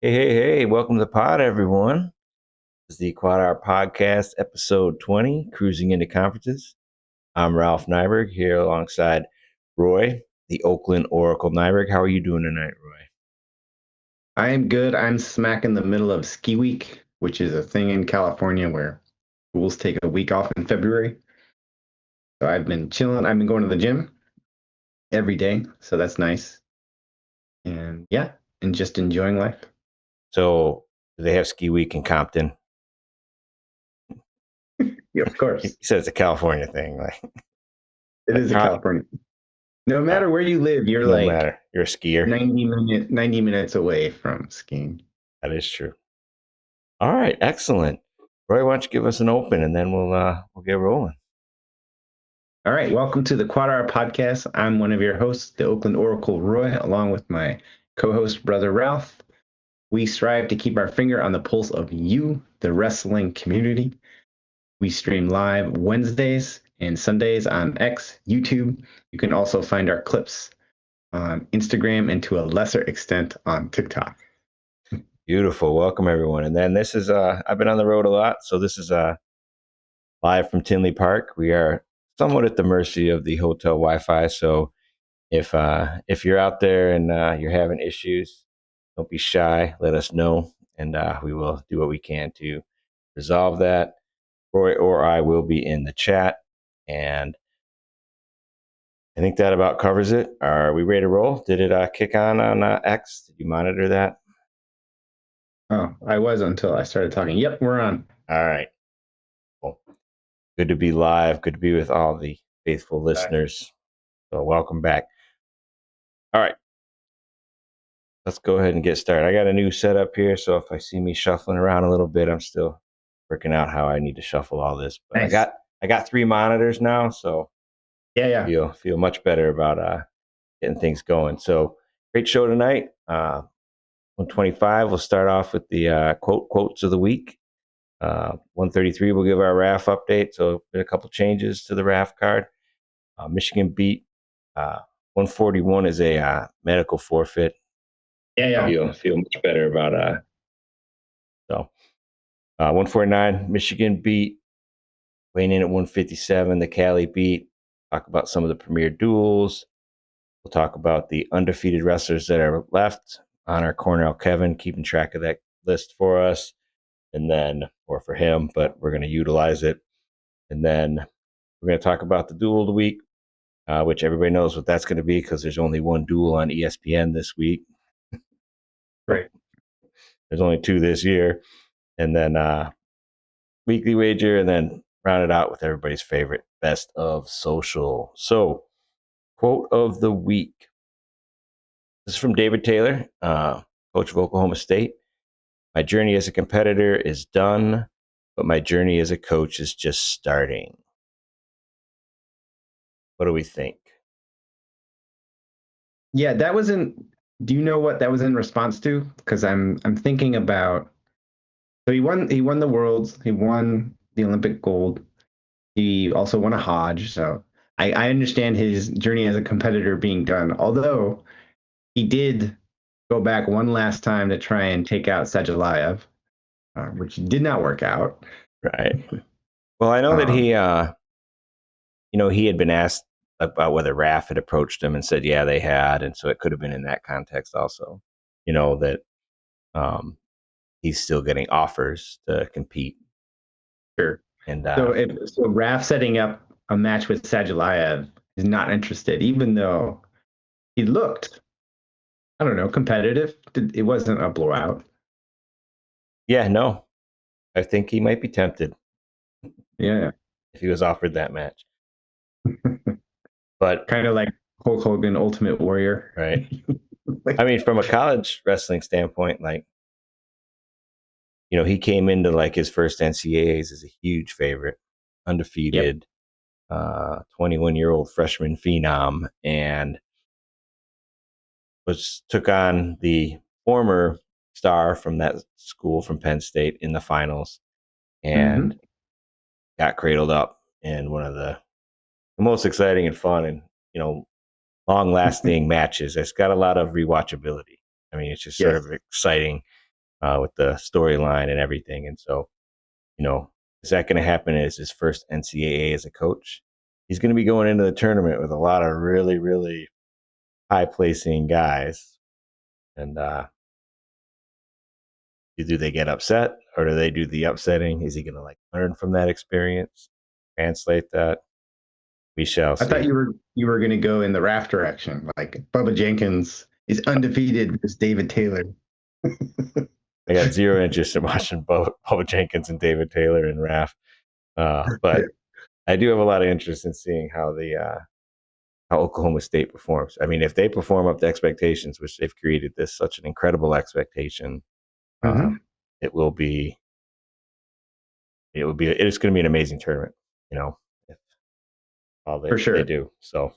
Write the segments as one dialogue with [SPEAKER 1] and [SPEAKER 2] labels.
[SPEAKER 1] Hey, welcome to the pod, everyone. This is the QuadR podcast, episode 20, Cruising into Conferences. I'm Ralph Nyberg here alongside Roy, the Oakland Oracle Nyberg. How are you doing tonight, Roy?
[SPEAKER 2] I am good. I'm smack in the middle of ski week, which is a thing in California where schools take a week off in February. So I've been chilling. I've been going to the gym every day, so that's nice. And yeah, and just enjoying life.
[SPEAKER 1] So, do they have ski week in Compton?
[SPEAKER 2] Yeah, of
[SPEAKER 1] He
[SPEAKER 2] course.
[SPEAKER 1] said it's a California thing.
[SPEAKER 2] It is a
[SPEAKER 1] How,
[SPEAKER 2] California. No
[SPEAKER 1] uh,
[SPEAKER 2] matter where you live, you're
[SPEAKER 1] no
[SPEAKER 2] like
[SPEAKER 1] matter. You're a skier.
[SPEAKER 2] 90 minutes away from skiing.
[SPEAKER 1] That is true. All right, excellent. Roy, why don't you give us an open and then we'll get rolling.
[SPEAKER 2] All right, welcome to the QuadR podcast. I'm one of your hosts, the Oakland Oracle Roy, along with my co-host brother Ralph. We strive to keep our finger on the pulse of you, the wrestling community. We stream live Wednesdays and Sundays on X, YouTube. You can also find our clips on Instagram and to a lesser extent on TikTok.
[SPEAKER 1] Beautiful. Welcome, everyone. And then this is, I've been on the road a lot. So this is live from Tinley Park. We are somewhat at the mercy of the hotel Wi-Fi. So if you're out there and you're having issues, don't be shy. Let us know, and we will do what we can to resolve that. Roy or I will be in the chat, and I think that about covers it. Are we ready to roll? Did it kick on X? Did you monitor that?
[SPEAKER 2] Oh, I was until I started talking. Yep, we're on.
[SPEAKER 1] All right. Cool. Good to be live. Good to be with all the faithful listeners. So welcome back. All right. Let's go ahead and get started. I got a new setup here, so if I see me shuffling around a little bit, I'm still working out how I need to shuffle all this. But
[SPEAKER 2] Nice.
[SPEAKER 1] I got 3 monitors now, so
[SPEAKER 2] Yeah.
[SPEAKER 1] feel much better about getting things going. So great show tonight. 125. We'll start off with the quotes of the week. 133. We'll give our RAF update. So been a couple changes to the RAF card. Michigan beat. 141 is a medical forfeit.
[SPEAKER 2] Yeah.
[SPEAKER 1] Feel much better about so 149 Michigan beat, weighing in at 157 the Cali beat. Talk about some of the premier duels. We'll talk about the undefeated wrestlers that are left on our Cornell Kevin, keeping track of that list for us, and then or for him, but we're going to utilize it. And then we're going to talk about the duel of the week, which everybody knows what that's going to be because there's only one duel on ESPN this week.
[SPEAKER 2] Right.
[SPEAKER 1] There's only 2 this year. And then weekly wager, and then round it out with everybody's favorite best of social. So, quote of the week. This is from David Taylor, coach of Oklahoma State. My journey as a competitor is done, but my journey as a coach is just starting. What do we think?
[SPEAKER 2] Yeah, that was in. Do you know what that was in response to? Because I'm thinking about. So he won the worlds. He won the Olympic gold. He also won a Hodge. So I understand his journey as a competitor being done. Although he did go back one last time to try and take out Sajalayev, which did not work out.
[SPEAKER 1] Right. Well, I know that he had been asked about whether RAF had approached him and said, yeah, they had. And so it could have been in that context also, that um, he's still getting offers to compete.
[SPEAKER 2] Sure.
[SPEAKER 1] And
[SPEAKER 2] So Raf setting up a match with Sajalayev is not interested, even though he looked, I don't know, competitive. It wasn't a blowout.
[SPEAKER 1] yeah, no, I think he might be tempted
[SPEAKER 2] Yeah.
[SPEAKER 1] if he was offered that match. But
[SPEAKER 2] Kind of like Hulk Hogan, Ultimate Warrior.
[SPEAKER 1] right, I mean, from a college wrestling standpoint, like he came into like his first NCAAs as a huge favorite, undefeated, 21-year-old freshman phenom, and took on the former star from that school from Penn State in the finals, and
[SPEAKER 2] Mm-hmm.
[SPEAKER 1] got cradled up in one of the most exciting and fun and long lasting matches. It's got a lot of rewatchability. I mean, it's just sort
[SPEAKER 2] Yes.
[SPEAKER 1] of exciting with the storyline and everything. And so, is that going to happen as his first NCAA as a coach? He's going to be going into the tournament with a lot of really, really high placing guys. And do they get upset or do they do the upsetting? Is he going to learn from that experience, translate that? We shall
[SPEAKER 2] I thought
[SPEAKER 1] see.
[SPEAKER 2] you were going to go in the RAF direction, like Bubba Jenkins is undefeated versus David Taylor.
[SPEAKER 1] I got zero interest in watching Bubba Jenkins and David Taylor and RAF,
[SPEAKER 2] Yeah.
[SPEAKER 1] but I do have a lot of interest in seeing how Oklahoma State performs. I mean, if they perform up to expectations, which they've created such an incredible expectation,
[SPEAKER 2] Mm-hmm.
[SPEAKER 1] it will be it's going to be an amazing tournament. If all
[SPEAKER 2] For
[SPEAKER 1] they
[SPEAKER 2] sure.
[SPEAKER 1] do. So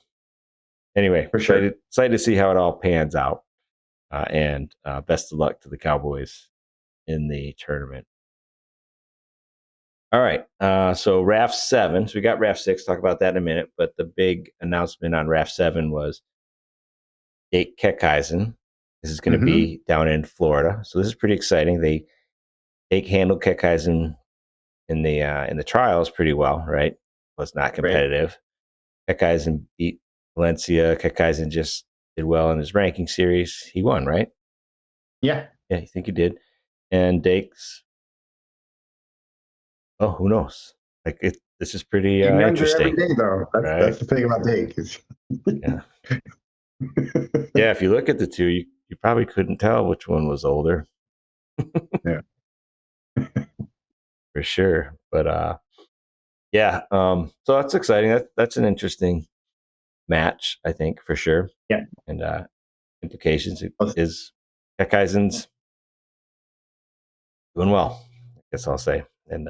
[SPEAKER 1] anyway,
[SPEAKER 2] For sure.
[SPEAKER 1] excited to see how it all pans out, and best of luck to the Cowboys in the tournament. All right. So RAF 7. So we got RAF 6. Talk about that in a minute. But the big announcement on RAF 7 was Jake Keckeisen. This is going to
[SPEAKER 2] Mm-hmm.
[SPEAKER 1] be down in Florida. So this is pretty exciting. Jake handled Keckeisen in the trials pretty well, right? Was not
[SPEAKER 2] Right.
[SPEAKER 1] competitive. Keckeisen beat Valencia. Keckeisen just did well in his ranking series. He won, right?
[SPEAKER 2] Yeah.
[SPEAKER 1] Yeah, I think he did. And Dake's, oh, who knows? This is pretty
[SPEAKER 2] Getting younger every
[SPEAKER 1] interesting,
[SPEAKER 2] day, though. That's
[SPEAKER 1] right?
[SPEAKER 2] the thing about Dake.
[SPEAKER 1] Yeah. Yeah, if you look at the two, you probably couldn't tell which one was older
[SPEAKER 2] Yeah.
[SPEAKER 1] for sure. But yeah, so that's exciting. That's an interesting match, I think, for sure.
[SPEAKER 2] Yeah.
[SPEAKER 1] And implications
[SPEAKER 2] Well,
[SPEAKER 1] is Kekaisen's doing well, I guess I'll say. And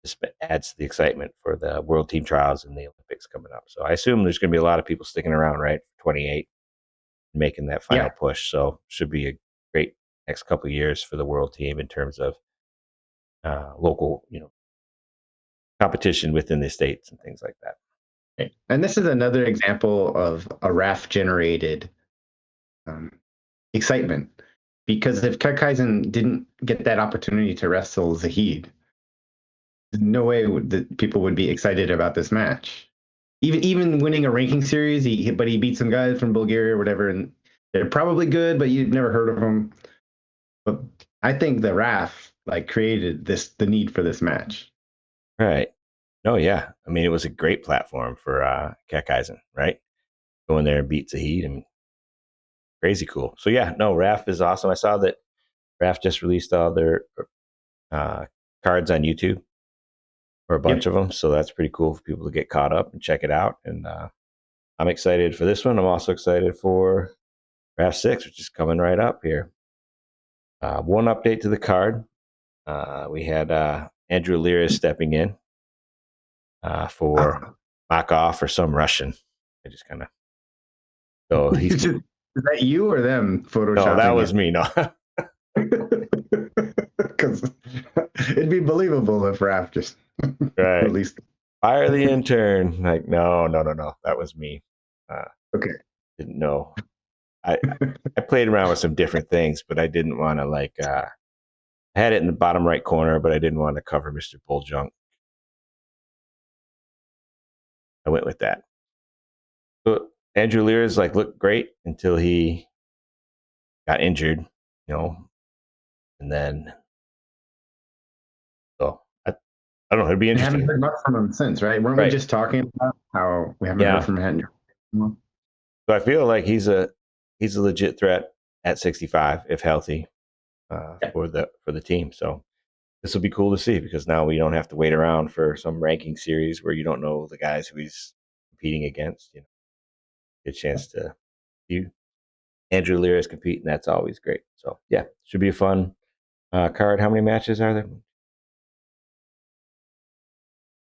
[SPEAKER 1] just adds to the excitement for the World Team Trials and the Olympics coming up. So I assume there's going to be a lot of people sticking around, right? 28, making that final
[SPEAKER 2] yeah.
[SPEAKER 1] push. So should be a great next couple of years for the world team in terms of local, competition within the states and things like that.
[SPEAKER 2] Okay. And this is another example of a RAF generated um, excitement. Because if Kekkaisen didn't get that opportunity to wrestle Zahid, no way people would be excited about this match. Even winning a ranking series, but he beat some guys from Bulgaria or whatever, and they're probably good, but you've never heard of them. But I think the RAF created the need for this match.
[SPEAKER 1] Right. Oh yeah. I mean, it was a great platform for Kekkaisen, right? Going there and beat Zahid and crazy cool. So yeah, no, RAF is awesome. I saw that RAF just released all their uh, cards on YouTube, or a bunch
[SPEAKER 2] Yep.
[SPEAKER 1] of them. So that's pretty cool for people to get caught up and check it out. And I'm excited for this one. I'm also excited for RAF 6, which is coming right up here. One update to the card. We had Andrew Lira stepping in for
[SPEAKER 2] Oh.
[SPEAKER 1] Makov or some Russian. I just kind of, so he's,
[SPEAKER 2] Is that you or them
[SPEAKER 1] no, that
[SPEAKER 2] photoshopping
[SPEAKER 1] was
[SPEAKER 2] it?
[SPEAKER 1] me. No,
[SPEAKER 2] Because it'd be believable if RAF just
[SPEAKER 1] right.
[SPEAKER 2] released.
[SPEAKER 1] Fire the intern. Like, no, no, no, no. That was me. Uh,
[SPEAKER 2] Okay.
[SPEAKER 1] didn't know. I, I played around with some different things, but I didn't want to I had it in the bottom right corner, but I didn't want to cover Mr. Bulljunk. I went with that. But Andrew Lear's looked great until he got injured, and then so I don't know. It'd be
[SPEAKER 2] We haven't
[SPEAKER 1] interesting,
[SPEAKER 2] heard much from him since, right? Weren't we
[SPEAKER 1] right?
[SPEAKER 2] just talking about how we haven't heard
[SPEAKER 1] Yeah.
[SPEAKER 2] from him?
[SPEAKER 1] So I feel like he's a legit threat at 65 if healthy
[SPEAKER 2] Yeah.
[SPEAKER 1] for the team. So this will be cool to see because now we don't have to wait around for some ranking series where you don't know the guys who he's competing against. Get a chance to see Andrew Lear is competing. That's always great. So yeah, should be a fun card. How many matches are there?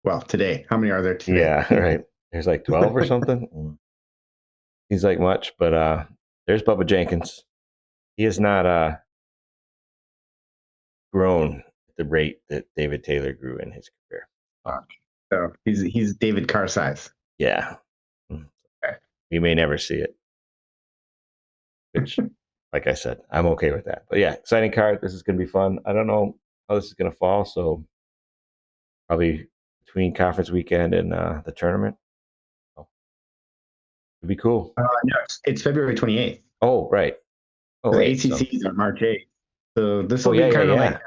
[SPEAKER 2] Well, today. How many are there today?
[SPEAKER 1] Yeah, right. There's 12 or something. He's much, but there's Bubba Jenkins. He has not grown at the rate that David Taylor grew in his career. Oh,
[SPEAKER 2] So he's David Carr size.
[SPEAKER 1] yeah. Mm.
[SPEAKER 2] Okay.
[SPEAKER 1] We may never see it, which like I said, I'm okay with that. But yeah, exciting card. This is going to be fun. I don't know how this is going to fall, so probably between conference weekend and the tournament. So it'd be cool.
[SPEAKER 2] No, it's February 28th.
[SPEAKER 1] Oh, right. Oh,
[SPEAKER 2] The
[SPEAKER 1] wait. So,
[SPEAKER 2] ACCs are March 8th. So this
[SPEAKER 1] oh,
[SPEAKER 2] will
[SPEAKER 1] yeah,
[SPEAKER 2] be
[SPEAKER 1] yeah,
[SPEAKER 2] kind of like
[SPEAKER 1] yeah.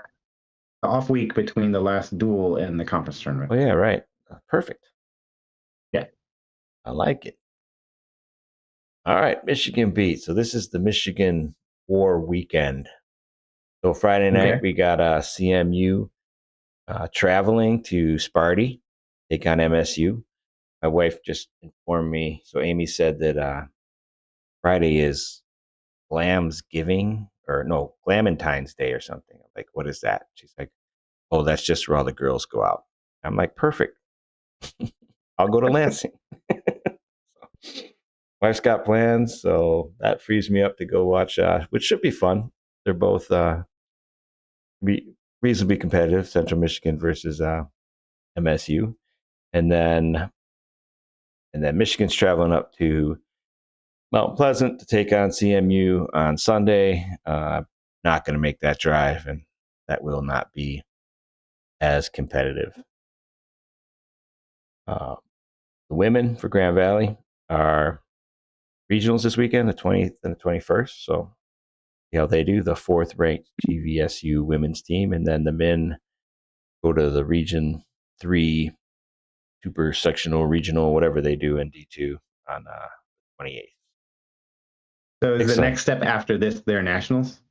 [SPEAKER 2] the off week between the last duel and the conference
[SPEAKER 1] Oh,
[SPEAKER 2] tournament.
[SPEAKER 1] yeah, right. Perfect.
[SPEAKER 2] Yeah.
[SPEAKER 1] I like it. All right, Michigan beat. So this is the Michigan War weekend. So Friday night
[SPEAKER 2] Okay.
[SPEAKER 1] we got CMU traveling to Sparty, take on MSU. My wife just informed me. So Amy said that Friday is Glamsgiving or no, Glamentine's Day or something. I'm like, what is that? She's like, oh, that's just where all the girls go out. I'm like, perfect. I'll go to Lansing. So, wife's got plans, so that frees me up to go watch, which should be fun. They're both reasonably competitive, Central Michigan versus MSU, and then Michigan's traveling up to Mount Pleasant to take on CMU on Sunday. Not going to make that drive, and that will not be as competitive. Uh, the women for Grand Valley are regionals this weekend, the 20th and the 21st. So see how they do. The fourth ranked GVSU women's team, and then the men go to the Region 3 super sectional, regional, whatever they do in D2 on 28th.
[SPEAKER 2] So is the
[SPEAKER 1] Exciting.
[SPEAKER 2] next step after this their nationals,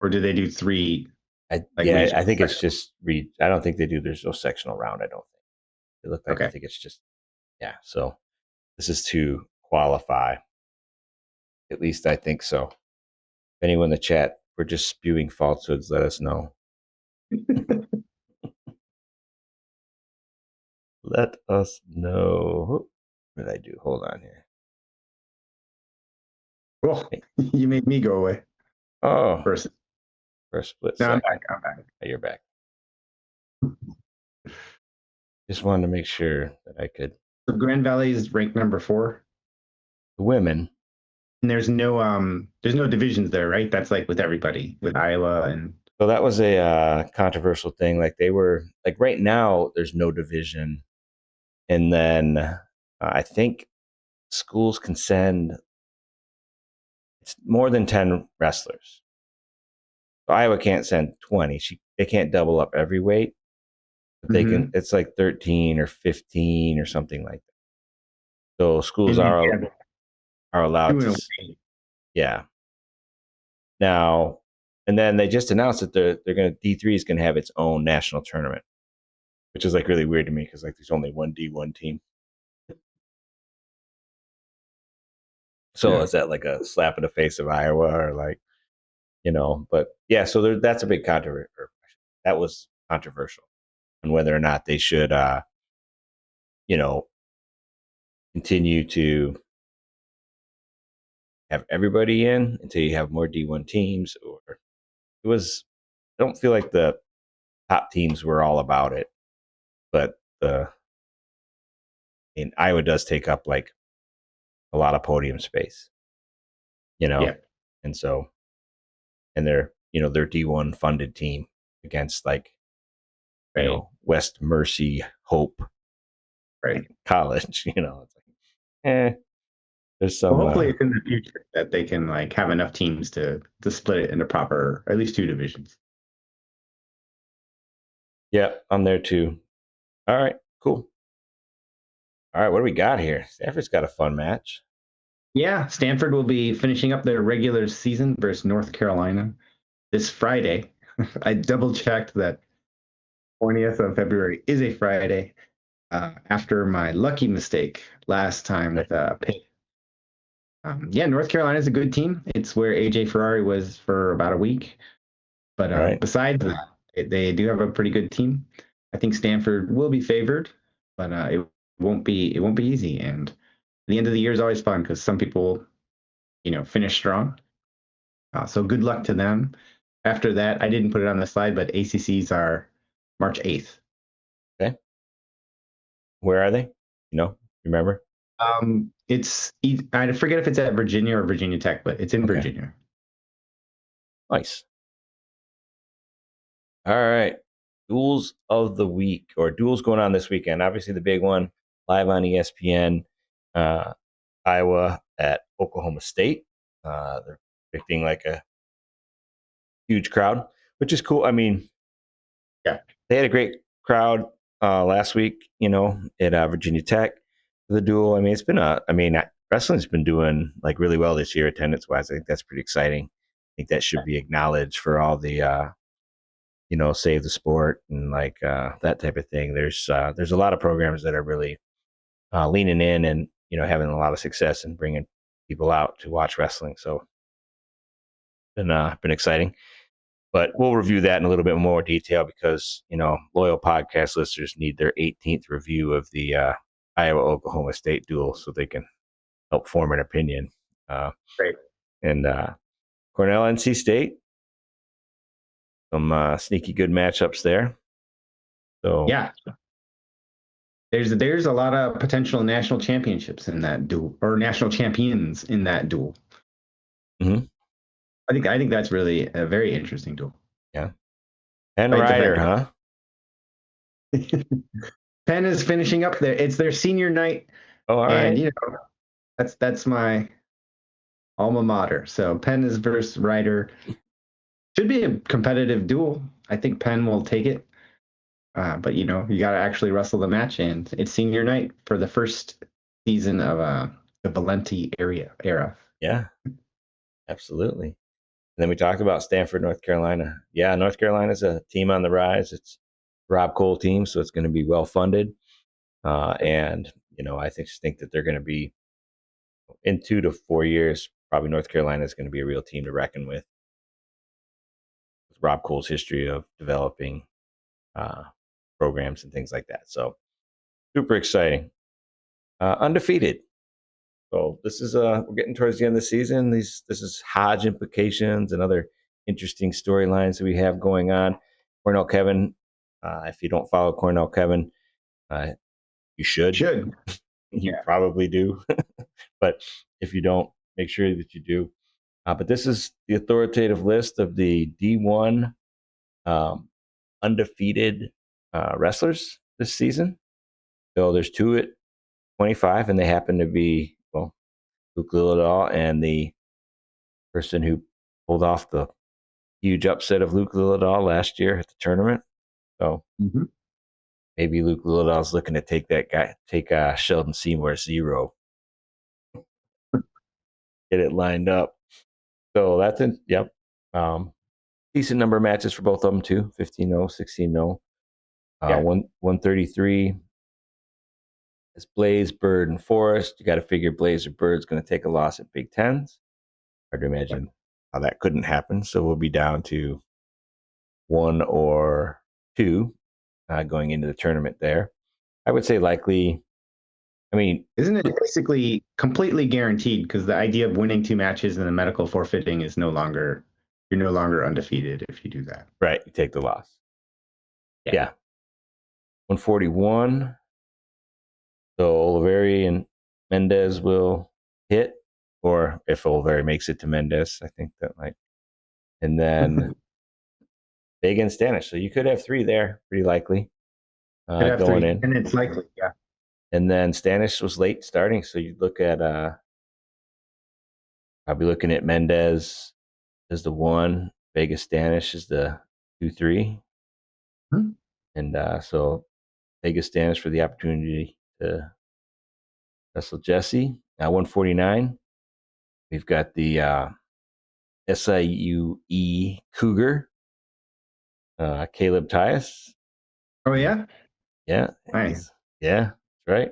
[SPEAKER 2] or do they do three like
[SPEAKER 1] Yeah, I
[SPEAKER 2] regional
[SPEAKER 1] think it's
[SPEAKER 2] sections?
[SPEAKER 1] just I don't think they do. There's no sectional round. I don't think it looked like. I
[SPEAKER 2] Okay.
[SPEAKER 1] think it's just yeah. So this is to qualify. At least I think so. If anyone in the chat we're just spewing falsehoods, let us know. Let us know. What did I do? Hold on here.
[SPEAKER 2] Cool. You made me go away
[SPEAKER 1] Oh,
[SPEAKER 2] first.
[SPEAKER 1] for a split
[SPEAKER 2] No, I'm
[SPEAKER 1] second.
[SPEAKER 2] back. I'm back.
[SPEAKER 1] Oh, you're back. Just wanted to make sure that I could.
[SPEAKER 2] So Grand Valley is ranked number 4.
[SPEAKER 1] The women.
[SPEAKER 2] And there's no divisions there, right? That's like with everybody, with Iowa and
[SPEAKER 1] So that was a controversial thing. Like they were like right now, there's no division, and then I think schools can send it's more than 10 wrestlers. So Iowa can't send 20. They can't double up every weight, but they can.
[SPEAKER 2] mm-hmm.
[SPEAKER 1] It's like 13 or 15 or something like that. So schools
[SPEAKER 2] And you have
[SPEAKER 1] are allowed
[SPEAKER 2] 2
[SPEAKER 1] to.
[SPEAKER 2] and away.
[SPEAKER 1] Yeah. Now, and then they just announced that they're going to D3 is going to have its own national tournament, which is like really weird to me because like there's only one D1 team. So
[SPEAKER 2] Yeah.
[SPEAKER 1] is that like a slap in the face of Iowa or like, but yeah, so that's a big controversy. That was controversial on whether or not they should, you know, continue to have everybody in until you have more D1 teams or it was, I don't feel like the top teams were all about it, but Iowa does take up like a lot of podium space, you know,
[SPEAKER 2] Yeah.
[SPEAKER 1] and so, and they're D1 funded team against like,
[SPEAKER 2] Right.
[SPEAKER 1] West Mercy Hope
[SPEAKER 2] Right.
[SPEAKER 1] College, it's like, there's
[SPEAKER 2] Well,
[SPEAKER 1] some,
[SPEAKER 2] hopefully it's in the future that they can like have enough teams to split it into proper at least 2 divisions.
[SPEAKER 1] yeah, I'm there too. All right, cool. All right, what do we got here? Stanford's got a fun match.
[SPEAKER 2] Yeah, Stanford will be finishing up their regular season versus North Carolina this Friday. I double checked that 20th of February is a Friday after my lucky mistake last time
[SPEAKER 1] Right.
[SPEAKER 2] with Pitt. Yeah, North Carolina is a good team. It's where AJ Ferrari was for about a week. But
[SPEAKER 1] All right.
[SPEAKER 2] besides that, they do have a pretty good team. I think Stanford will be favored, but it won't be easy. And the end of the year is always fun because some people, finish strong. So good luck to them. After that, I didn't put it on the slide, but ACCs are March 8th.
[SPEAKER 1] Okay. Where are they? Remember?
[SPEAKER 2] I forget if it's at Virginia or Virginia Tech, but it's in
[SPEAKER 1] Okay,
[SPEAKER 2] Virginia.
[SPEAKER 1] nice. All right. Duels of the week or duels going on this weekend. Obviously, the big one live on ESPN, uh, Iowa at Oklahoma State. They're predicting like a huge crowd, which is cool. I mean,
[SPEAKER 2] Yeah.
[SPEAKER 1] they had a great crowd last week, at Virginia Tech for the duel. I mean, wrestling's been doing like really well this year, attendance wise. I think that's pretty exciting. I think that should be acknowledged for all the save the sport and like that type of thing. There's a lot of programs that are really leaning in and having a lot of success and bringing people out to watch wrestling. So been exciting. But we'll review that in a little bit more detail because loyal podcast listeners need their 18th review of the Iowa Oklahoma State duel so they can help form an opinion. Uh,
[SPEAKER 2] Great.
[SPEAKER 1] and Cornell NC State, some sneaky good matchups there. So
[SPEAKER 2] Yeah. There's a lot of potential national championships in that duel, or national champions in that duel.
[SPEAKER 1] mhm,
[SPEAKER 2] I think that's really a very interesting duel.
[SPEAKER 1] yeah, and
[SPEAKER 2] Quite the
[SPEAKER 1] Ryder,
[SPEAKER 2] matchup.
[SPEAKER 1] huh?
[SPEAKER 2] Penn is finishing up there. It's their senior night,
[SPEAKER 1] Oh, all
[SPEAKER 2] and
[SPEAKER 1] right.
[SPEAKER 2] that's my alma mater. So Penn is versus Ryder. Should be a competitive duel. I think Penn will take it. But you got to actually wrestle the match, and it's senior night for the first season of the Valenti era.
[SPEAKER 1] Yeah, absolutely. And then we talked about Stanford, North Carolina. Yeah, North Carolina's a team on the rise. It's Rob Cole team, so it's going to be well funded. And I think that they're going to be in 2 to 4 years. Probably North Carolina is going to be a real team to reckon with. Rob Cole's history of developing uh, programs and things like that. So super exciting. Undefeated. So this is we're getting towards the end of the season. This is Hodge implications and other interesting storylines that we have going on. Cornell Kevin. If you don't follow Cornell Kevin, uh, you should.
[SPEAKER 2] Should.
[SPEAKER 1] You
[SPEAKER 2] Yeah.
[SPEAKER 1] probably do, but if you don't, make sure that you do. But this is the authoritative list of the D1 um, undefeated wrestlers this season. So there's two at 25, and they happen to be, well, Luke Lillidahl and the person who pulled off the huge upset of Luke Lillidahl last year at the tournament. So
[SPEAKER 2] Mhm.
[SPEAKER 1] maybe Luke Lillidahl's looking to take Sheldon Seymour's zero, get it lined up. So that's it. Yep. Um, decent number of matches for both of them too. 15-0, 16-0.
[SPEAKER 2] Yeah.
[SPEAKER 1] 133 is Blaze, Bird, and Forrest. You got to figure Blaze or Bird's going to take a loss at Big Tens. Hard to imagine how that couldn't happen. So we'll be down to one or two going into the tournament there. I would say likely. I mean,
[SPEAKER 2] Isn't it basically completely guaranteed because the idea of winning two matches and the medical forfeiting is you're no longer undefeated if you do that.
[SPEAKER 1] right, you take the loss.
[SPEAKER 2] Yeah.
[SPEAKER 1] Yeah. 141. So Oliveri and Mendez will hit, or if Oliveri makes it to Mendez, I think that might. And then Vega and Stanish. So you could have three there, pretty likely,
[SPEAKER 2] Could have
[SPEAKER 1] going
[SPEAKER 2] three,
[SPEAKER 1] in.
[SPEAKER 2] and it's likely. Yeah.
[SPEAKER 1] And then Stanish was late starting, so you'd look at probably looking at Mendez as the one, Vega Stanish is the 2-3,
[SPEAKER 2] Hmm.
[SPEAKER 1] and so Vega Stanish for the opportunity to wrestle Jesse. Now 149, we've got the SIUE Cougar, Caleb Tyus.
[SPEAKER 2] Oh yeah.
[SPEAKER 1] Yeah,
[SPEAKER 2] Nice.
[SPEAKER 1] yeah, that's right.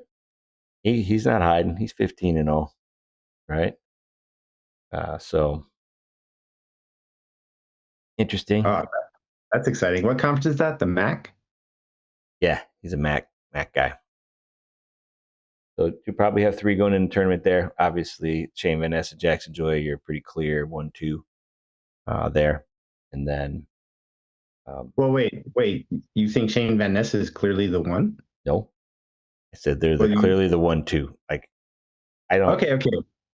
[SPEAKER 1] He's not hiding. He's 15-0, right? So interesting.
[SPEAKER 2] Oh, that's exciting. What conference is that? The MAC?
[SPEAKER 1] Yeah, he's a Mac guy. So you probably have three going in the tournament there. Obviously, Shane Van Ness and Jackson Joy, you're pretty clear 1-2 there, and then
[SPEAKER 2] Well, wait. You think Shane Van Ness is clearly the one?
[SPEAKER 1] no, I said they're
[SPEAKER 2] Well,
[SPEAKER 1] clearly the 1-2. Like I don't.
[SPEAKER 2] Okay.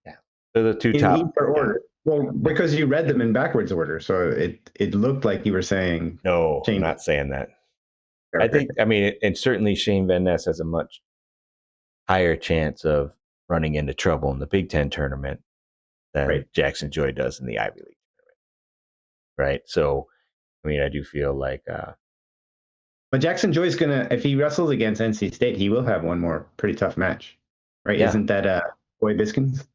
[SPEAKER 1] Yeah, they're the two
[SPEAKER 2] In
[SPEAKER 1] top.
[SPEAKER 2] either
[SPEAKER 1] Yeah,
[SPEAKER 2] order. Well,
[SPEAKER 1] yeah.
[SPEAKER 2] because you read them in backwards order, so it looked like you were saying
[SPEAKER 1] No, I'm
[SPEAKER 2] Shane.
[SPEAKER 1] not saying that. I
[SPEAKER 2] Okay.
[SPEAKER 1] think. I mean, and certainly Shane Van Ness has a much higher chance of running into trouble in the Big Ten tournament than
[SPEAKER 2] Right.
[SPEAKER 1] Jackson Joy does in the Ivy League, right? So, I mean, I do feel like,
[SPEAKER 2] But Jackson Joy's gonna, if he wrestles against NC State, he will have one more pretty tough match, right?
[SPEAKER 1] yeah,
[SPEAKER 2] Isn't that Boy Biskins?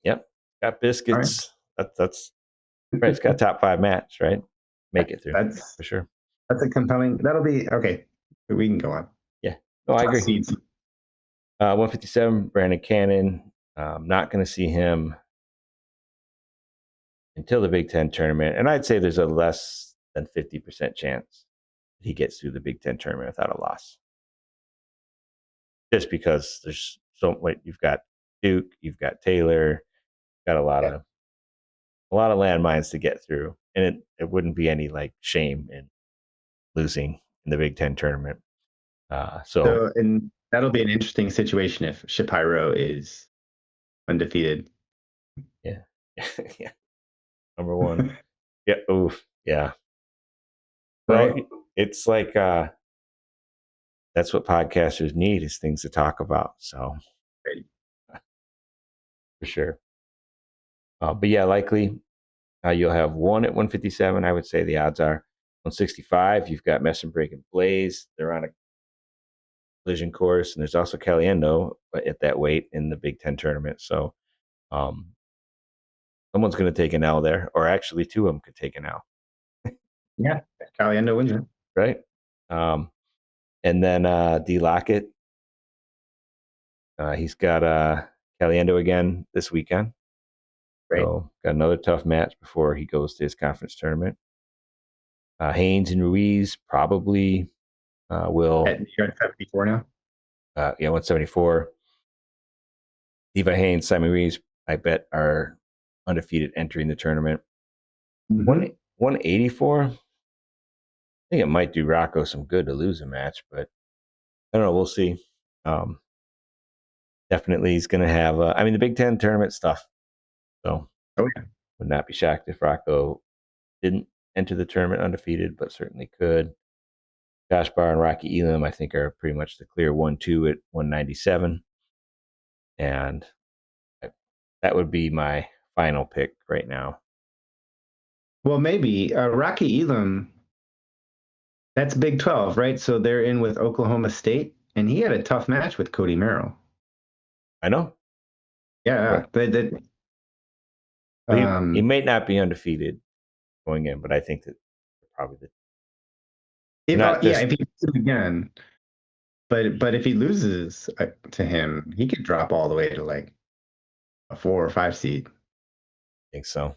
[SPEAKER 1] yep, got
[SPEAKER 2] All right.
[SPEAKER 1] biscuits. That's right. It's got a top five match, right? Make it through
[SPEAKER 2] That's
[SPEAKER 1] for sure.
[SPEAKER 2] that's a compelling. That'll be okay. We can go on.
[SPEAKER 1] Yeah, no, I
[SPEAKER 2] Tough
[SPEAKER 1] agree.
[SPEAKER 2] seeds.
[SPEAKER 1] 157, Brandon Cannon. Not going to see him until the Big Ten tournament, and I'd say there's a less than 50% chance he gets through the Big Ten tournament without a loss. Just because there's so what you've got Duke, you've got Taylor, got
[SPEAKER 2] Yeah.
[SPEAKER 1] a lot of landmines to get through, and it wouldn't be any like shame in losing in the Big Ten tournament. So
[SPEAKER 2] So, and that'll be an interesting situation if Shapiro is undefeated.
[SPEAKER 1] yeah, yeah, number one, yeah, oof, yeah. Well,
[SPEAKER 2] Right.
[SPEAKER 1] it's like that's what podcasters need is things to talk about. So
[SPEAKER 2] Right.
[SPEAKER 1] for sure, but yeah, likely you'll have one at 157. I would say the odds are 165. You've got Mess and Break and Blaze. They're on a collision course, and there's also Caliendo at that weight in the Big Ten tournament. So um, someone's going to take an L there, or actually two of them could take an L,
[SPEAKER 2] Yeah. Caliendo wins it.
[SPEAKER 1] right? Um, and then D Lockett, he's got Caliendo again this weekend.
[SPEAKER 2] Right.
[SPEAKER 1] So got another tough match before he goes to his conference tournament. Haynes and Ruiz probably will,
[SPEAKER 2] You're at 74 now.
[SPEAKER 1] yeah, 174. Levi Haynes, Simon Ruiz, I bet are undefeated entering the tournament.
[SPEAKER 2] Mm-hmm.
[SPEAKER 1] 184. I think it might do Rocco some good to lose a match, but I don't know. We'll see. Um, Definitely, he's going to have. I mean, the Big Ten tournament stuff. So,
[SPEAKER 2] Oh yeah.
[SPEAKER 1] would not be shocked if Rocco didn't enter the tournament undefeated, but certainly could. Josh Barr and Rocky Elam, I think, are pretty much the clear 1-2 at 197, and that would be my final pick right now.
[SPEAKER 2] Well, maybe Rocky Elam. That's Big 12, right? So they're in with Oklahoma State, and he had a tough match with Cody Merrill.
[SPEAKER 1] I know.
[SPEAKER 2] Yeah,
[SPEAKER 1] Well,
[SPEAKER 2] they
[SPEAKER 1] he may not be undefeated going in, but I think that probably
[SPEAKER 2] if
[SPEAKER 1] not
[SPEAKER 2] yeah,
[SPEAKER 1] just
[SPEAKER 2] if he loses again, but if he loses to him, he could drop all the way to like a 4 or 5 seed.
[SPEAKER 1] think so.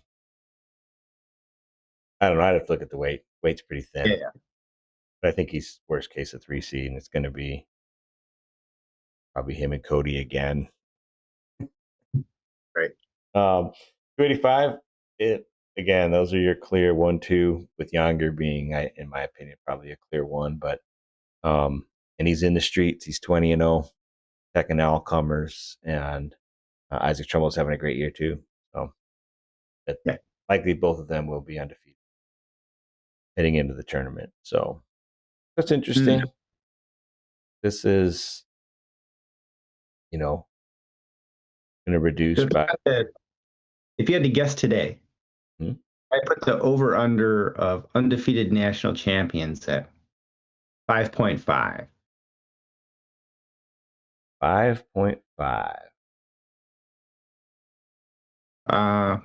[SPEAKER 1] I don't know. I'd have to look at the weight. Weight's pretty thin,
[SPEAKER 2] Yeah,
[SPEAKER 1] but I think he's worst case a 3 seed, and it's going to be probably him and Cody again.
[SPEAKER 2] right.
[SPEAKER 1] 285. It again. Those are your clear 1-2 with Younger being, in my opinion, probably a clear one. But and he's in the streets. He's 20-0, second all comers, and Isaac Trumbull's having a great year too. So it,
[SPEAKER 2] Yeah.
[SPEAKER 1] likely both of them will be undefeated heading into the tournament. So that's
[SPEAKER 2] Mm.
[SPEAKER 1] interesting. This is, you know, going to
[SPEAKER 2] So
[SPEAKER 1] reduce
[SPEAKER 2] if you
[SPEAKER 1] by
[SPEAKER 2] if you had to guess today,
[SPEAKER 1] hmm,
[SPEAKER 2] I put the over under of undefeated national champions at 5.5.
[SPEAKER 1] 5.5.
[SPEAKER 2] Uh,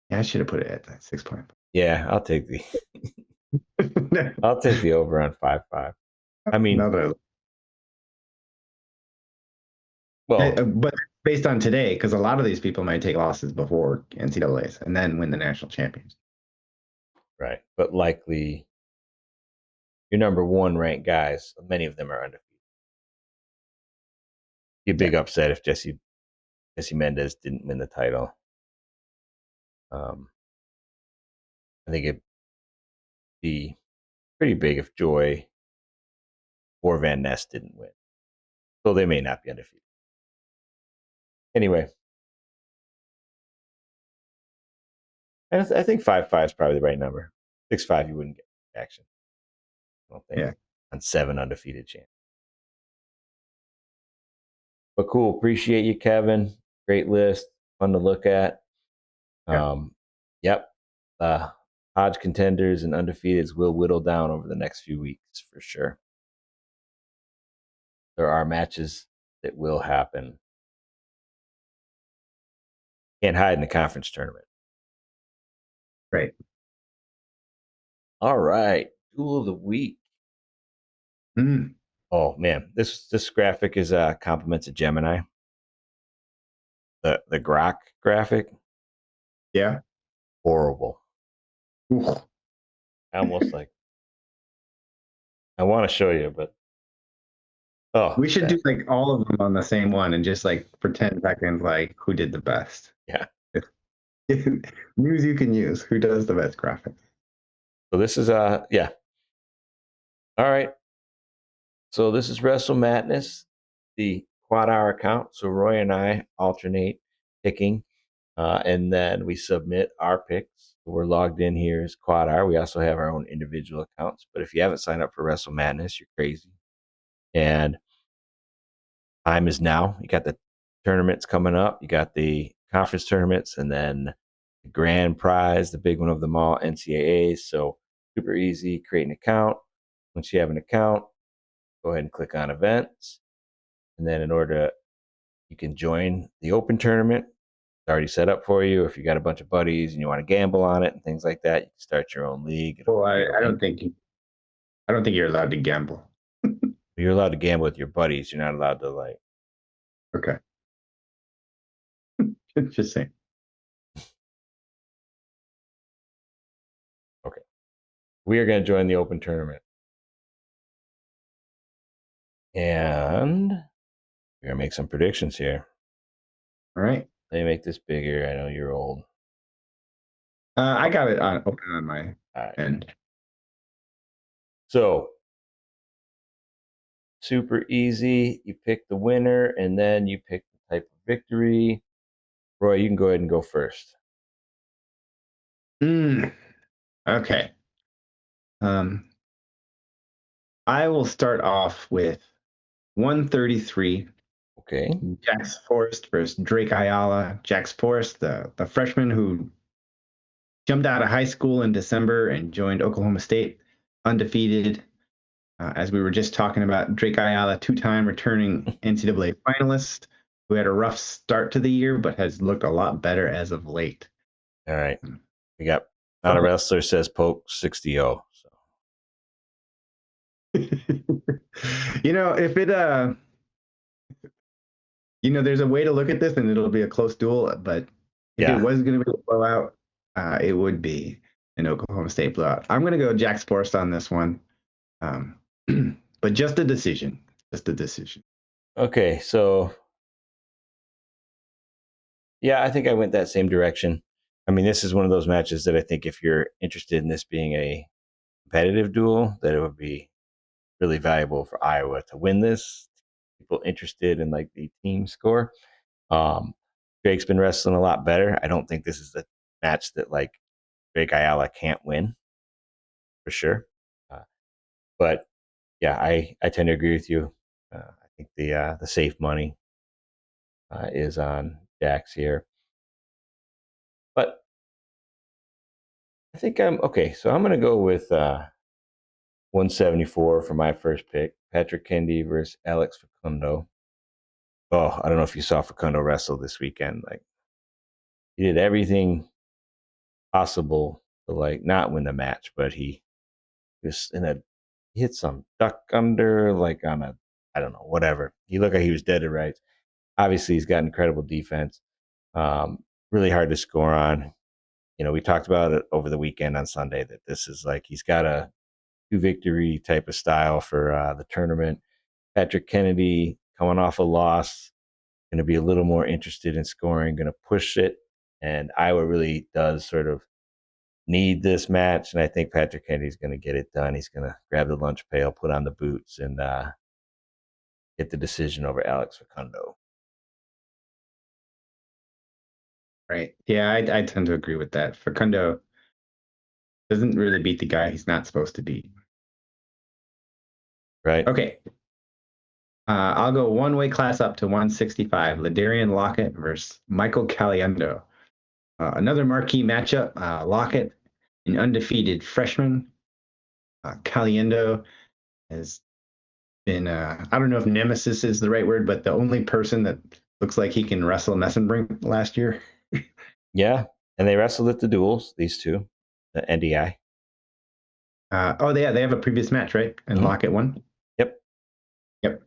[SPEAKER 2] yeah, I should have put it at 6.5.
[SPEAKER 1] Yeah, I'll take the over on 5.5. I mean,
[SPEAKER 2] Another,
[SPEAKER 1] well,
[SPEAKER 2] but based on today, because a lot of these people might take losses before NCAA's and then win the national champions.
[SPEAKER 1] right, but likely your number one ranked guys, many of them are undefeated. Be a
[SPEAKER 2] Yeah.
[SPEAKER 1] big upset if Jesse Mendez didn't win the title. Um, I think it'd be pretty big if Joy or Van Ness didn't win. So they may not be undefeated. Anyway, I think 5-5 is probably the right number. 6-5, you wouldn't get action. I don't think
[SPEAKER 2] Yeah.
[SPEAKER 1] on 7 undefeated champs. But cool. Appreciate you, Kevin. Great list. Fun to look at.
[SPEAKER 2] Yeah.
[SPEAKER 1] Yep. Hodge contenders and undefeateds will whittle down over the next few weeks for sure. There are matches that will happen. Can't hide in the conference tournament.
[SPEAKER 2] Right.
[SPEAKER 1] All right. Duel of the week.
[SPEAKER 2] Mm.
[SPEAKER 1] Oh man, this graphic is compliments of Gemini. The Grok graphic,
[SPEAKER 2] Yeah.
[SPEAKER 1] horrible.
[SPEAKER 2] Oof.
[SPEAKER 1] Almost like I want to show you, but oh
[SPEAKER 2] We should do like all of them on the same one and just like for 10 seconds, like who did the best.
[SPEAKER 1] yeah.
[SPEAKER 2] News you can use. Who does the best graphics?
[SPEAKER 1] So this is yeah. All right. So this is Wrestle Madness, the QuadR account. So Roy and I alternate picking, and then we submit our picks. We're logged in here as QuadR. We also have our own individual accounts. But if you haven't signed up for Wrestle Madness, you're crazy. And time is now. You got the tournaments coming up. You got the conference tournaments, and then the grand prize, the big one of them all, NCAAs. So super easy. Create an account. Once you have an account, go ahead and click on events. And then in order to, you can join the open tournament. It's already set up for you. If you got a bunch of buddies and you want to gamble on it and things like that, you can start your own league. It'll
[SPEAKER 2] Well,
[SPEAKER 1] give you a
[SPEAKER 2] I don't
[SPEAKER 1] link.
[SPEAKER 2] think you're allowed to gamble.
[SPEAKER 1] You're allowed to gamble with your buddies. You're not allowed to like.
[SPEAKER 2] Okay. Just saying.
[SPEAKER 1] Okay, we are going to join the open tournament, and we're going to make some predictions here.
[SPEAKER 2] All right.
[SPEAKER 1] Let me make this bigger. I know you're old.
[SPEAKER 2] I got it open on my
[SPEAKER 1] All right.
[SPEAKER 2] end.
[SPEAKER 1] So super easy. You pick the winner, and then you pick the type of victory. Roy, you can go ahead and go first.
[SPEAKER 2] Okay. Um, I will start off with 133.
[SPEAKER 1] Okay.
[SPEAKER 2] Jax Forrest versus Drake Ayala. Jax Forrest, the freshman who jumped out of high school in December and joined Oklahoma State undefeated. As we were just talking about, Drake Ayala, two-time returning NCAA finalist, who had a rough start to the year, but has looked a lot better as of late.
[SPEAKER 1] All right. We got not a wrestler says poke 60-0. So
[SPEAKER 2] If it there's a way to look at this and it'll be a close duel, but if it
[SPEAKER 1] yeah.
[SPEAKER 2] was going to be a blowout, it would be an Oklahoma State blowout. I'm going to go Jack Forrest on this one, but just a decision. Just a decision.
[SPEAKER 1] Okay. So yeah, I think I went that same direction. I mean, this is one of those matches that I think if you're interested in this being a competitive duel, that it would be really valuable for Iowa to win this. People interested in like the team score. Um, Drake's been wrestling a lot better. I don't think this is a match that like Drake Ayala can't win for sure. But yeah, I tend to agree with you. I think the safe money is on Dax here, but I think I'm okay. So I'm going to go with 174 for my first pick. Patrick Kendi versus Alex Facundo. Oh, I don't know if you saw Facundo wrestle this weekend. Like he did everything possible to like not win the match, but he was he hit some duck under like on a I don't know whatever. He looked like he was dead to rights. Obviously, he's got incredible defense. Really hard to score on. We talked about it over the weekend on Sunday that this is like he's got a two victory type of style for the tournament. Patrick Kennedy coming off a loss, going to be a little more interested in scoring, going to push it. And Iowa really does sort of need this match. And I think Patrick Kennedy's going to get it done. He's going to grab the lunch pail, put on the boots, and get the decision over Alex Facundo.
[SPEAKER 2] Right. Yeah, I tend to agree with that. Facundo doesn't really beat the guy he's not supposed to beat.
[SPEAKER 1] Right?
[SPEAKER 2] Okay. I'll go one weight class up to 165. Ladarian Lockett versus Michael Caliendo. Another marquee matchup. Lockett, an undefeated freshman. Caliendo has been, I don't know if nemesis is the right word, but the only person that looks like he can wrestle Messenbrink last year.
[SPEAKER 1] Yeah. And they wrestled at the duels, these two, the NDI.
[SPEAKER 2] They have a previous match, right? And
[SPEAKER 1] Hmm.
[SPEAKER 2] Lockett won.
[SPEAKER 1] Yep.
[SPEAKER 2] Yep.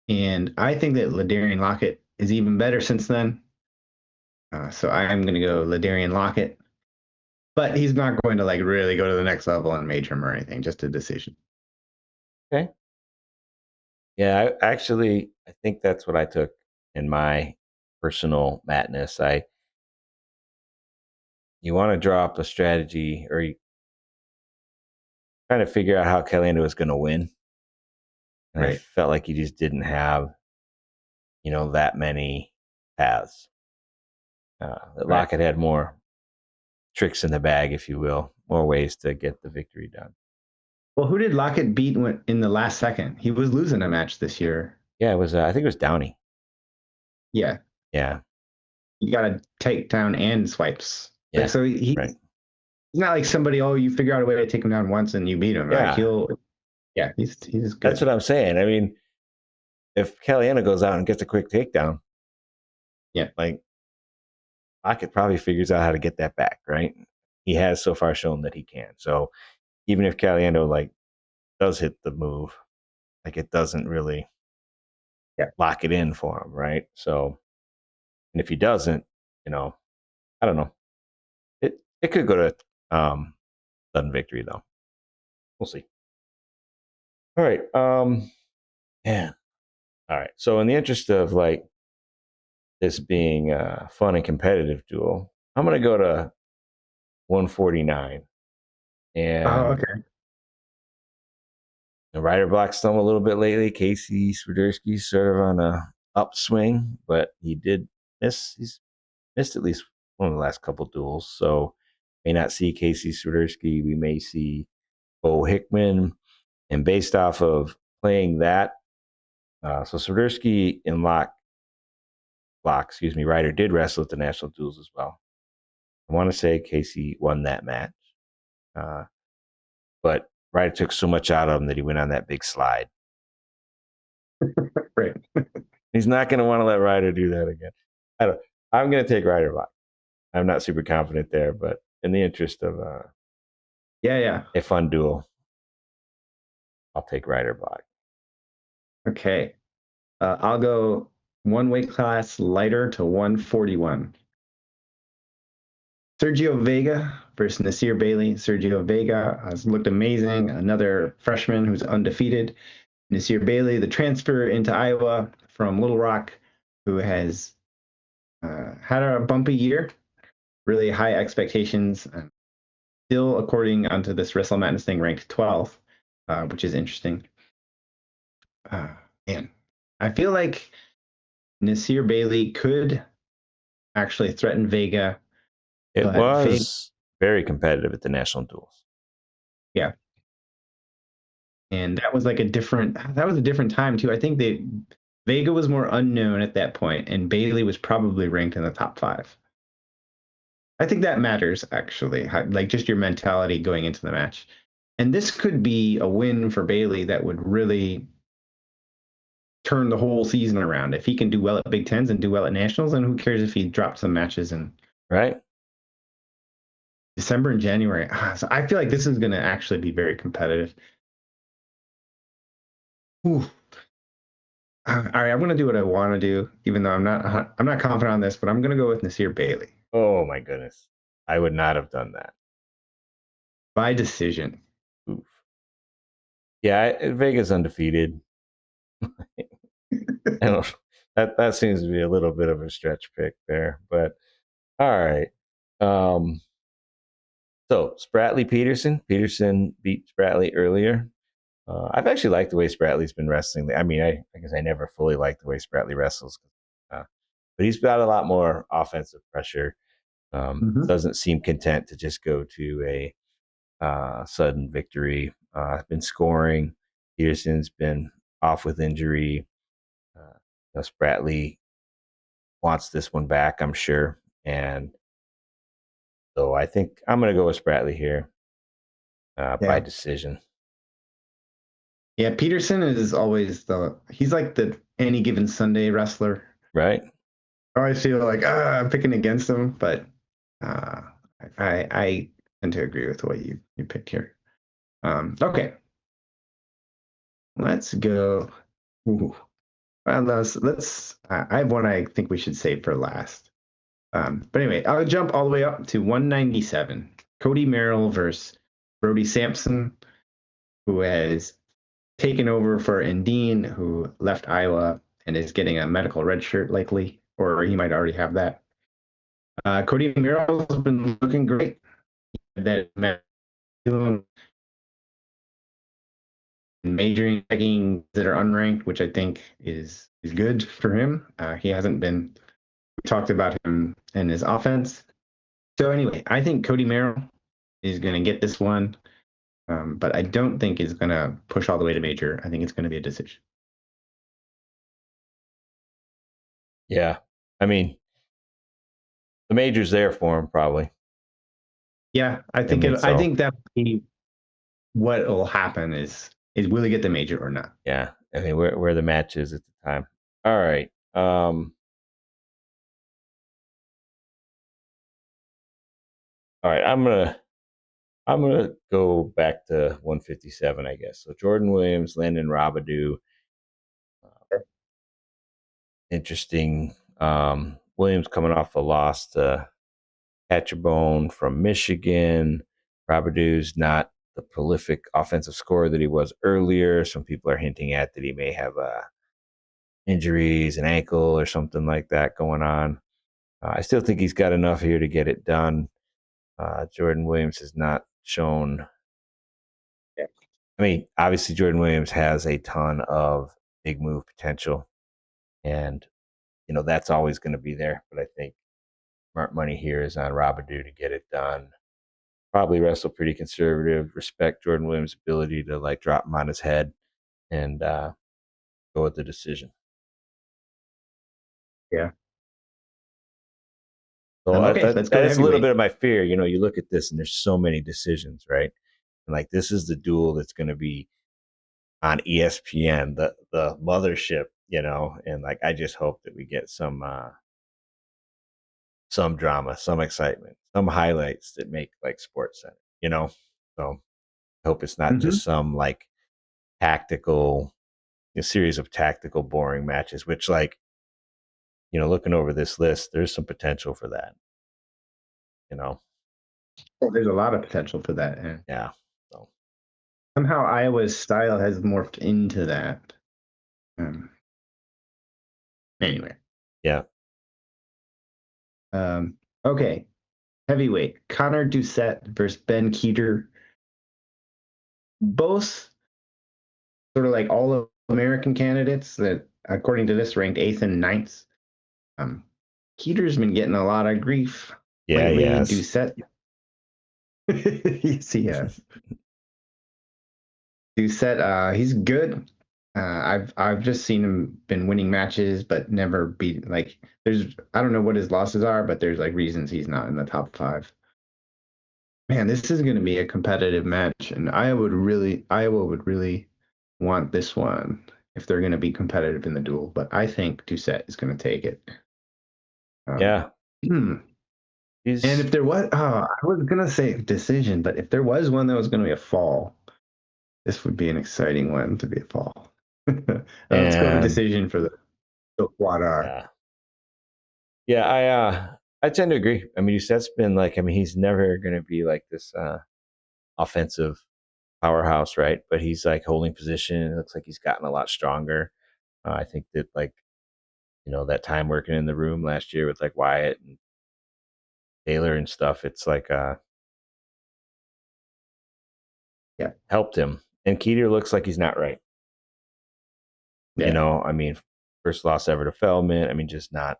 [SPEAKER 2] And I think that Ladarian Lockett is even better since then. So I'm going to go Ladarian Lockett, but he's not going to like really go to the next level and major him or anything. Just a decision.
[SPEAKER 1] Okay. Yeah, I think that's what I took in my personal madness. You want to draw up a strategy, or you trying to figure out how Caliendo was going to win, and I
[SPEAKER 2] Right.
[SPEAKER 1] felt like he just didn't have, that many paths.
[SPEAKER 2] Right.
[SPEAKER 1] Lockett had more tricks in the bag, if you will, more ways to get the victory done.
[SPEAKER 2] Well, who did Lockett beat in the last second? He was losing a match this year.
[SPEAKER 1] Yeah, it was. I think it was Downey.
[SPEAKER 2] Yeah.
[SPEAKER 1] Yeah,
[SPEAKER 2] You got to take down and swipes. Like,
[SPEAKER 1] yeah,
[SPEAKER 2] so
[SPEAKER 1] right.
[SPEAKER 2] he's not like somebody, oh, you figure out a way to take him down once and you beat him. Like
[SPEAKER 1] Yeah,
[SPEAKER 2] yeah, he's
[SPEAKER 1] that's
[SPEAKER 2] good.
[SPEAKER 1] what I'm saying. I mean, if Caliendo goes out and gets a quick takedown,
[SPEAKER 2] Yeah.
[SPEAKER 1] like Lockett probably figures out how to get that back, right? He has so far shown that he can. So even if Caliendo like does hit the move, like it doesn't really
[SPEAKER 2] Yeah.
[SPEAKER 1] lock it in for him, right? So, and if he doesn't, you know, I don't know. It could go to sudden victory though. We'll see. All right. Yeah. All right. So in the interest of like this being a fun and competitive duel, I'm gonna go to 149.
[SPEAKER 2] Oh,
[SPEAKER 1] And
[SPEAKER 2] okay.
[SPEAKER 1] the rider blocked them a little bit lately. Casey Swiderski's sort of on a upswing, but he did miss. He's missed at least one of the last couple duels. So may not see Casey Swiderski. We may see Bo Hickman. And based off of playing that, so Swiderski and Ryder did wrestle at the national duels as well. I want to say Casey won that match, uh, but Ryder took so much out of him that he went on that big slide.
[SPEAKER 2] Right.
[SPEAKER 1] He's not going to want to let Ryder do that again. I'm going to take Ryder block. I'm not super confident there, but in the interest of
[SPEAKER 2] Yeah, yeah.
[SPEAKER 1] a fun duel, I'll take Ryder block.
[SPEAKER 2] Okay. I'll go one weight class lighter to 141. Sergio Vega versus Nasir Bailey. Sergio Vega has looked amazing. Another freshman who's undefeated. Nasir Bailey, the transfer into Iowa from Little Rock, who has had a bumpy year, really high expectations. Still, according onto this Wrestle Madness thing, ranked 12th, which is interesting. Uh, Man, I feel like Nasir Bailey could actually threaten Vega,
[SPEAKER 1] It
[SPEAKER 2] but Vega,
[SPEAKER 1] was very competitive at the national duels.
[SPEAKER 2] yeah, and that was a different time too. I think Vega was more unknown at that point, and Bailey was probably ranked in the top 5. I think that matters actually, like just your mentality going into the match. And this could be a win for Bailey that would really turn the whole season around. If he can do well at Big Tens and do well at Nationals, then who cares if he dropped some matches in
[SPEAKER 1] Right?
[SPEAKER 2] December and January? So I feel like this is going to actually be very competitive. Ooh. All right, I'm going to do what I want to do, even though I'm not confident on this, but I'm going to go with Nasir Bailey
[SPEAKER 1] Oh my goodness. I would not have done that.
[SPEAKER 2] by decision.
[SPEAKER 1] Oof. Yeah, Vega's undefeated. I don't, that seems to be a little bit of a stretch pick there, but all right. Um, so Spratley Peterson. Peterson beat Spratley earlier. I've actually liked the way Spratley's been wrestling. I mean, I guess I never fully liked the way Spratley wrestles, but he's got a lot more offensive pressure.
[SPEAKER 2] Mm-hmm.
[SPEAKER 1] Doesn't seem content to just go to a sudden victory. Been scoring. Peterson's been off with injury. Spratley wants this one back, I'm sure. And so I think I'm going to go with Spratley here by
[SPEAKER 2] Yeah.
[SPEAKER 1] decision.
[SPEAKER 2] Yeah. Peterson is always he's like the any given Sunday wrestler.
[SPEAKER 1] Right?
[SPEAKER 2] I always feel like I'm picking against him, but uh, I tend to agree with what you picked here. Okay, let's go. Ooh. Well, I have one I think we should save for last. But anyway, I'll jump all the way up to 197. Cody Merrill versus Brody Sampson, who has taken over for Indine, who left Iowa and is getting a medical red shirt likely, or he might already have that. Cody Merrill's been looking great. That majoring tagging that are unranked, which I think is good for him. He hasn't been we talked about him and his offense. So anyway, I think Cody Merrill is going to get this one, but I don't think it's going to push all the way to major. I think it's going to be a decision.
[SPEAKER 1] Yeah. I mean, the major's there for him, probably.
[SPEAKER 2] Yeah,
[SPEAKER 1] I mean,
[SPEAKER 2] I
[SPEAKER 1] so
[SPEAKER 2] think that what will happen is will he get the major or not?
[SPEAKER 1] yeah. I mean, where the match is at the time. All right. All right. I'm gonna go back to 157, I guess. So Jordan Williams, Landon Robidoux. Interesting. Williams coming off a loss to Catcherbone from Michigan. Robidoux's not the prolific offensive scorer that he was earlier. Some people are hinting at that he may have injuries, an ankle or something like that going on. I still think he's got enough here to get it done. Jordan Williams has not shown.
[SPEAKER 2] Yeah.
[SPEAKER 1] I mean, obviously, Jordan Williams has a ton of big move potential, and that's always going to be there. But I think smart money here is on Robidoux to get it done. Probably wrestle pretty conservative. Respect Jordan Williams' ability to like drop him on his head and go with the decision.
[SPEAKER 2] Yeah.
[SPEAKER 1] So
[SPEAKER 2] Okay, let's go
[SPEAKER 1] that
[SPEAKER 2] to
[SPEAKER 1] is a little
[SPEAKER 2] heavyweight.
[SPEAKER 1] bit of my fear. You look at this and there's so many decisions, right? And like this is the duel that's going to be on ESPN, the mothership, and like I just hope that we get some drama, some excitement, some highlights that make like Sports Center. So I hope it's not
[SPEAKER 2] Mm-hmm.
[SPEAKER 1] just some like tactical a series of tactical boring matches, which like, looking over this list, there's some potential for that, you know.
[SPEAKER 2] Well, there's a lot of potential for that, and
[SPEAKER 1] Yeah. So
[SPEAKER 2] somehow Iowa's style has morphed into that. Um, anyway,
[SPEAKER 1] yeah.
[SPEAKER 2] okay, heavyweight Connor Doucette versus Ben Keeter, both sort of like all American candidates that, according to this, ranked eighth and ninth. Um, Keeter's been getting a lot of grief
[SPEAKER 1] Yeah,
[SPEAKER 2] lately.
[SPEAKER 1] yes.
[SPEAKER 2] Doucette, yes, he has. Doucette, he's good. I've just seen him been winning matches, but never beat like. There's I don't know what his losses are, but there's like reasons he's not in the top five. Man, this is going to be a competitive match, and Iowa would really want this one if they're going to be competitive in the duel. But I think Doucette is going to take it. Um,
[SPEAKER 1] Yeah.
[SPEAKER 2] and
[SPEAKER 1] He's
[SPEAKER 2] if there was, I was going to say decision, but if there was one that was going to be a fall, this would be an exciting one to be a fall. Let's go to
[SPEAKER 1] and
[SPEAKER 2] decision for the QuadR.
[SPEAKER 1] yeah. Yeah, I tend to agree. I mean, that's been like, I mean, he's never gonna be like this offensive powerhouse, right? But he's like holding position. It looks like he's gotten a lot stronger. I think that like, that time working in the room last year with like Wyatt and Taylor and stuff, it's like
[SPEAKER 2] Yeah,
[SPEAKER 1] helped him. And Keeter looks like he's not right.
[SPEAKER 2] yeah,
[SPEAKER 1] I mean, first loss ever to Feldman. I mean, just not.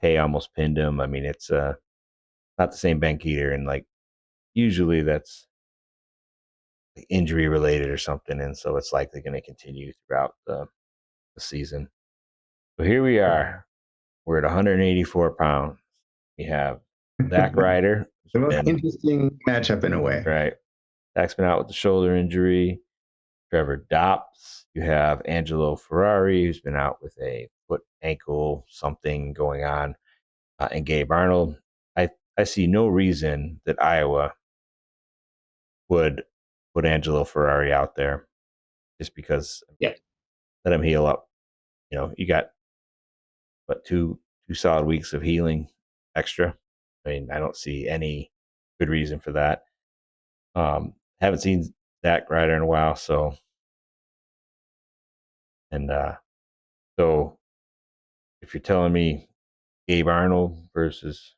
[SPEAKER 1] Tay almost pinned him. I mean, it's not the same Ben Keeter, and like usually that's injury related or something, and so it's likely going to continue throughout the season. So here we are. We're at 184 pounds. We have Zach
[SPEAKER 2] The
[SPEAKER 1] Ryder, who's
[SPEAKER 2] most
[SPEAKER 1] been
[SPEAKER 2] interesting matchup in a way.
[SPEAKER 1] right. Zach's been out with the shoulder injury. Trevor Dops. You have Angelo Ferrari, who's been out with a foot, ankle, something going on, and Gabe Arnold. I see no reason that Iowa would put Angelo Ferrari out there just because
[SPEAKER 2] Yeah.
[SPEAKER 1] let him heal up. You got but two solid weeks of healing extra. I mean, I don't see any good reason for that. Haven't seen Zach Ryder in a while, so and so if you're telling me Gabe Arnold versus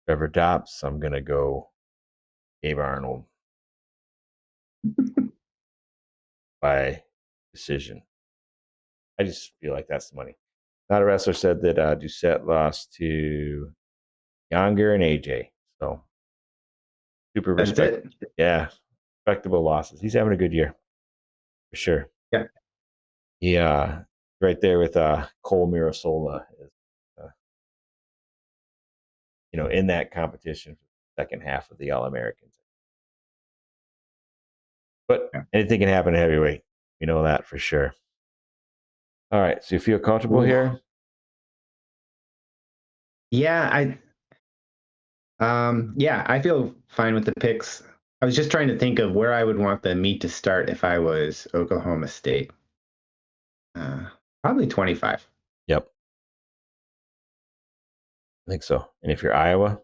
[SPEAKER 1] Trevor Dops, I'm gonna go Gabe Arnold by decision. I just feel like that's the money. Not a wrestler said that Doucette lost to Younger and AJ. So super
[SPEAKER 2] That's
[SPEAKER 1] respect.
[SPEAKER 2] it.
[SPEAKER 1] Yeah, respectable losses. He's having a good year for sure.
[SPEAKER 2] Yeah.
[SPEAKER 1] He right there with Cole Mirasola is uh, in that competition for the second half of the All Americans. But
[SPEAKER 2] Yeah.
[SPEAKER 1] anything can happen at heavyweight. We know that for sure. All right. So you feel comfortable
[SPEAKER 2] Ooh.
[SPEAKER 1] here?
[SPEAKER 2] Yeah, I feel fine with the picks. I was just trying to think of where I would want the meet to start if I was Oklahoma State. Uh, Probably 25.
[SPEAKER 1] Yep. I think so. And if you're Iowa,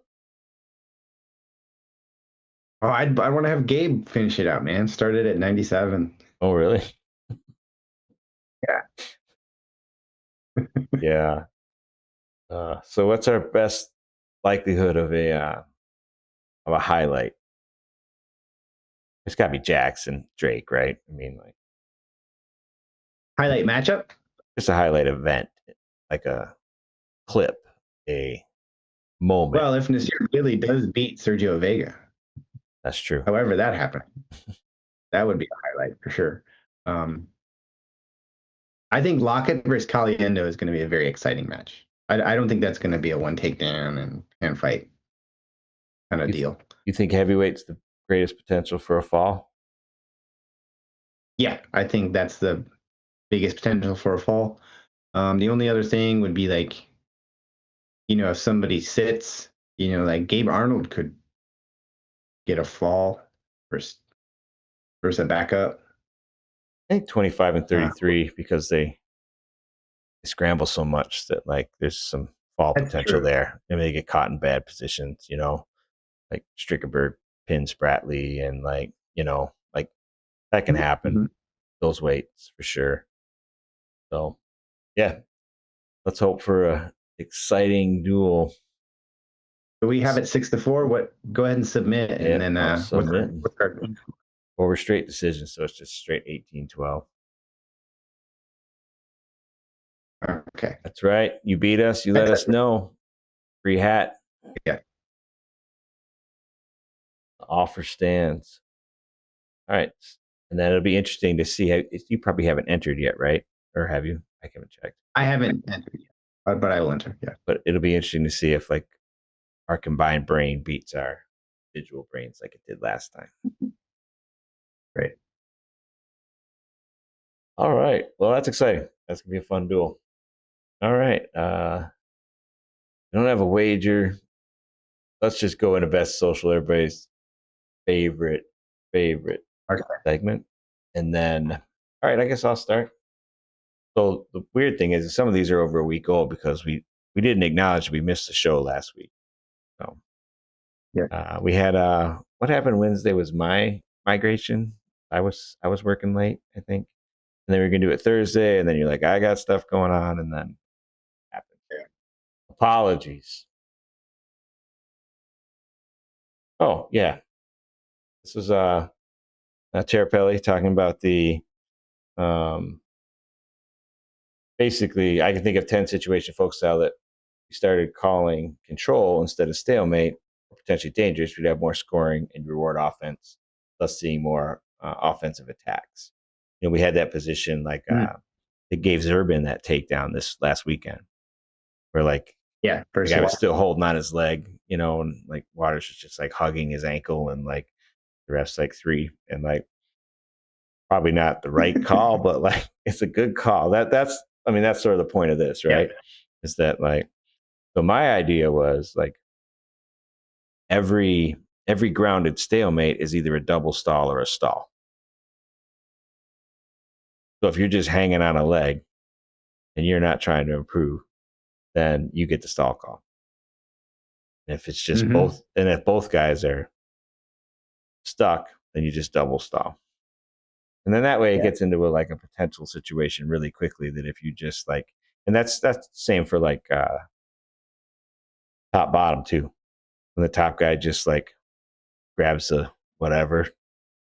[SPEAKER 2] Oh, I want to have Gabe finish it out, man. Started at 97.
[SPEAKER 1] oh really?
[SPEAKER 2] Yeah.
[SPEAKER 1] Yeah. So what's our best likelihood of a highlight? It's got to be Jackson Drake, right? I mean, like
[SPEAKER 2] Highlight matchup?
[SPEAKER 1] just a highlight event, like a clip, a moment.
[SPEAKER 2] Well, if Nasir really does beat Sergio Vega,
[SPEAKER 1] That's true.
[SPEAKER 2] however that happened, that would be a highlight for sure. Um, I think Lockett versus Caliendo is going to be a very exciting match. I don't think that's going to be a one takedown and fight kind of
[SPEAKER 1] You, th-
[SPEAKER 2] deal.
[SPEAKER 1] you think heavyweight's the greatest potential for a fall?
[SPEAKER 2] Yeah, I think that's the biggest potential for a fall. The only other thing would be like, if somebody sits, like Gabe Arnold could get a fall versus a backup.
[SPEAKER 1] I think 25 and
[SPEAKER 2] Uh,
[SPEAKER 1] 33 because they scramble so much that like there's some fall
[SPEAKER 2] that's
[SPEAKER 1] potential
[SPEAKER 2] true.
[SPEAKER 1] there. Maybe they get caught in bad positions, like Strickerberg pins Spratley and like that can happen.
[SPEAKER 2] Mm-hmm.
[SPEAKER 1] Those weights for sure. So yeah, let's hope for a exciting duel.
[SPEAKER 2] So we have it 6-4. What? Go ahead and submit, and
[SPEAKER 1] Yep,
[SPEAKER 2] then
[SPEAKER 1] I'm
[SPEAKER 2] what's
[SPEAKER 1] submitting.
[SPEAKER 2] our
[SPEAKER 1] Or we're straight decisions, so it's just straight 18-12.
[SPEAKER 2] okay?
[SPEAKER 1] That's right. You beat us. You let
[SPEAKER 2] That's
[SPEAKER 1] us know. Free hat.
[SPEAKER 2] yeah.
[SPEAKER 1] The offer stands. All right. And then it'll be interesting to see how you probably haven't entered yet, right? Or have you? I haven't checked.
[SPEAKER 2] I haven't entered yet, but I will enter. Yeah.
[SPEAKER 1] But it'll be interesting to see if like our combined brain beats our individual brains like it did last time.
[SPEAKER 2] Great.
[SPEAKER 1] All right. Well, that's exciting. That's gonna be a fun duel. All right. I don't have a wager. Let's just go into best social, everybody's favorite
[SPEAKER 2] Okay.
[SPEAKER 1] segment. And then all right, I guess I'll start. So the weird thing is some of these are over a week old because we didn't acknowledge we missed the show last week. So
[SPEAKER 2] Yeah.
[SPEAKER 1] we had what happened Wednesday was my migration. I was working late, I think. And then we are gonna do it Thursday, and then you're like, I got stuff going on, and then it happened.
[SPEAKER 2] Yeah.
[SPEAKER 1] Apologies. Oh yeah. This was Terrapelli talking about the um basically I can think of 10 situation folk style that you started calling control instead of stalemate, potentially dangerous, we'd have more scoring and reward offense, thus seeing more offensive attacks. We had that position like it gave Zerbin that takedown this last weekend, where like
[SPEAKER 2] Yeah,
[SPEAKER 1] the
[SPEAKER 2] first
[SPEAKER 1] guy
[SPEAKER 2] hit.
[SPEAKER 1] was still holding on his leg, and like Waters was just like hugging his ankle, and like the ref's like 3, and like probably not the right call, but like it's a good call. That's sort of the point of this,
[SPEAKER 2] Yeah.
[SPEAKER 1] right? Is that like, so my idea was like every grounded stalemate is either a double stall or a stall. So if you're just hanging on a leg and you're not trying to improve, then you get the stall call. And if it's just both, and if both guys are stuck, then you just double stall. And then that way it gets into like a potential situation really quickly, that if you just like, and that's the same for like top bottom too. When the top guy just like grabs the whatever,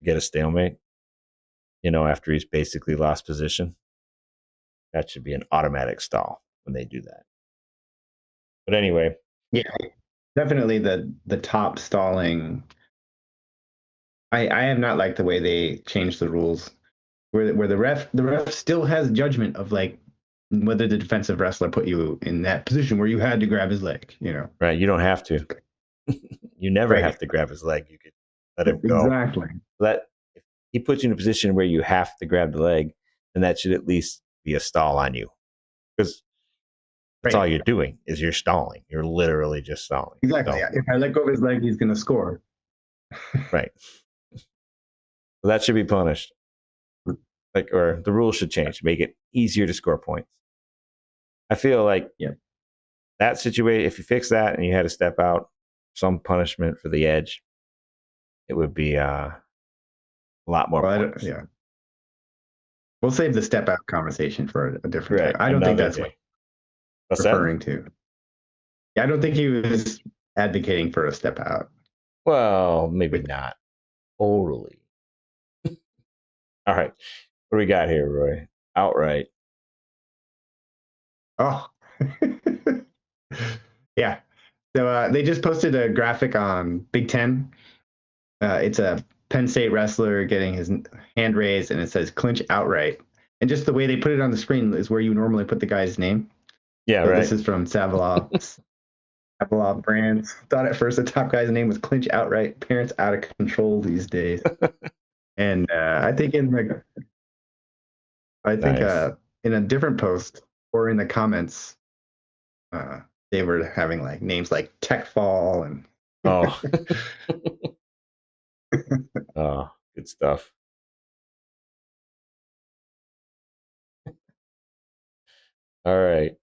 [SPEAKER 1] get a stalemate, after he's basically lost position, that should be an automatic stall when they do that. But anyway,
[SPEAKER 2] yeah, definitely the top stalling. I have not liked the way they changed the rules, where the ref still has judgment of like whether the defensive wrestler put you in that position where you had to grab his leg.
[SPEAKER 1] right? You don't have to. You never
[SPEAKER 2] Right.
[SPEAKER 1] have to grab his leg. You could let him go.
[SPEAKER 2] Exactly.
[SPEAKER 1] If he puts you in a position where you have to grab the leg, then that should at least be a stall on you, because that's all you're doing is you're stalling. You're literally just stalling.
[SPEAKER 2] Exactly.
[SPEAKER 1] So,
[SPEAKER 2] if I let go of his leg, he's going to score.
[SPEAKER 1] right. So that should be punished. Like, or the rules should change, make it easier to score points. I feel like that situation, if you fix that and you had to step out, some punishment for the edge, it would be a lot more points.
[SPEAKER 2] Yeah. We'll save the step out conversation for a different time. I don't think that's what
[SPEAKER 1] he's
[SPEAKER 2] referring to. Yeah, I don't think he was advocating for a step out.
[SPEAKER 1] Well, maybe not totally. All right. What do we got here, Roy? Outright.
[SPEAKER 2] Oh. Yeah. So they just posted a graphic on Big Ten. It's a Penn State wrestler getting his hand raised, and it says clinch outright. And just the way they put it on the screen is where you normally put the guy's name.
[SPEAKER 1] Yeah,
[SPEAKER 2] so
[SPEAKER 1] right.
[SPEAKER 2] This is from Savalov. Savalov Brands. Thought at first the top guy's name was clinch outright. Parents out of control these days. And I think in a different post or in the comments, they were having like names like Techfall and
[SPEAKER 1] oh, good stuff. All right.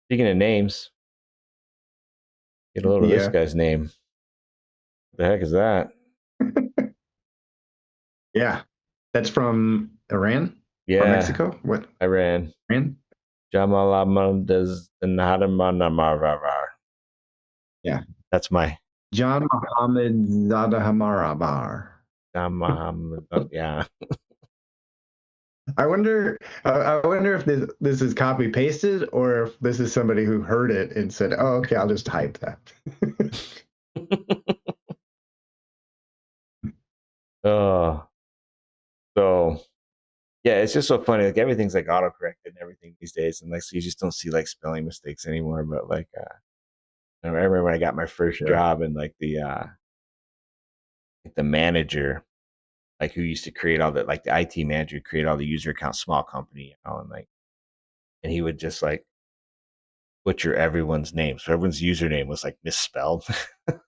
[SPEAKER 1] Speaking of names, get a load of this guy's name. What the heck is that?
[SPEAKER 2] Yeah. That's from Iran?
[SPEAKER 1] Yeah.
[SPEAKER 2] Or Mexico? What?
[SPEAKER 1] Iran.
[SPEAKER 2] Iran? Yeah.
[SPEAKER 1] That's my
[SPEAKER 2] John Mohammed Zadahmarabar.
[SPEAKER 1] John Mohammed. Yeah.
[SPEAKER 2] I wonder if this is copy pasted or if this is somebody who heard it and said, "Oh, okay, I'll just type that."
[SPEAKER 1] So yeah, it's just so funny. Like everything's like autocorrected and everything these days, and like so you just don't see like spelling mistakes anymore. But like I remember when I got my first job, and like the manager, like who used to create all that, like the IT manager create all the user accounts, small company, and he would just like butcher everyone's name. So everyone's username was like misspelled. It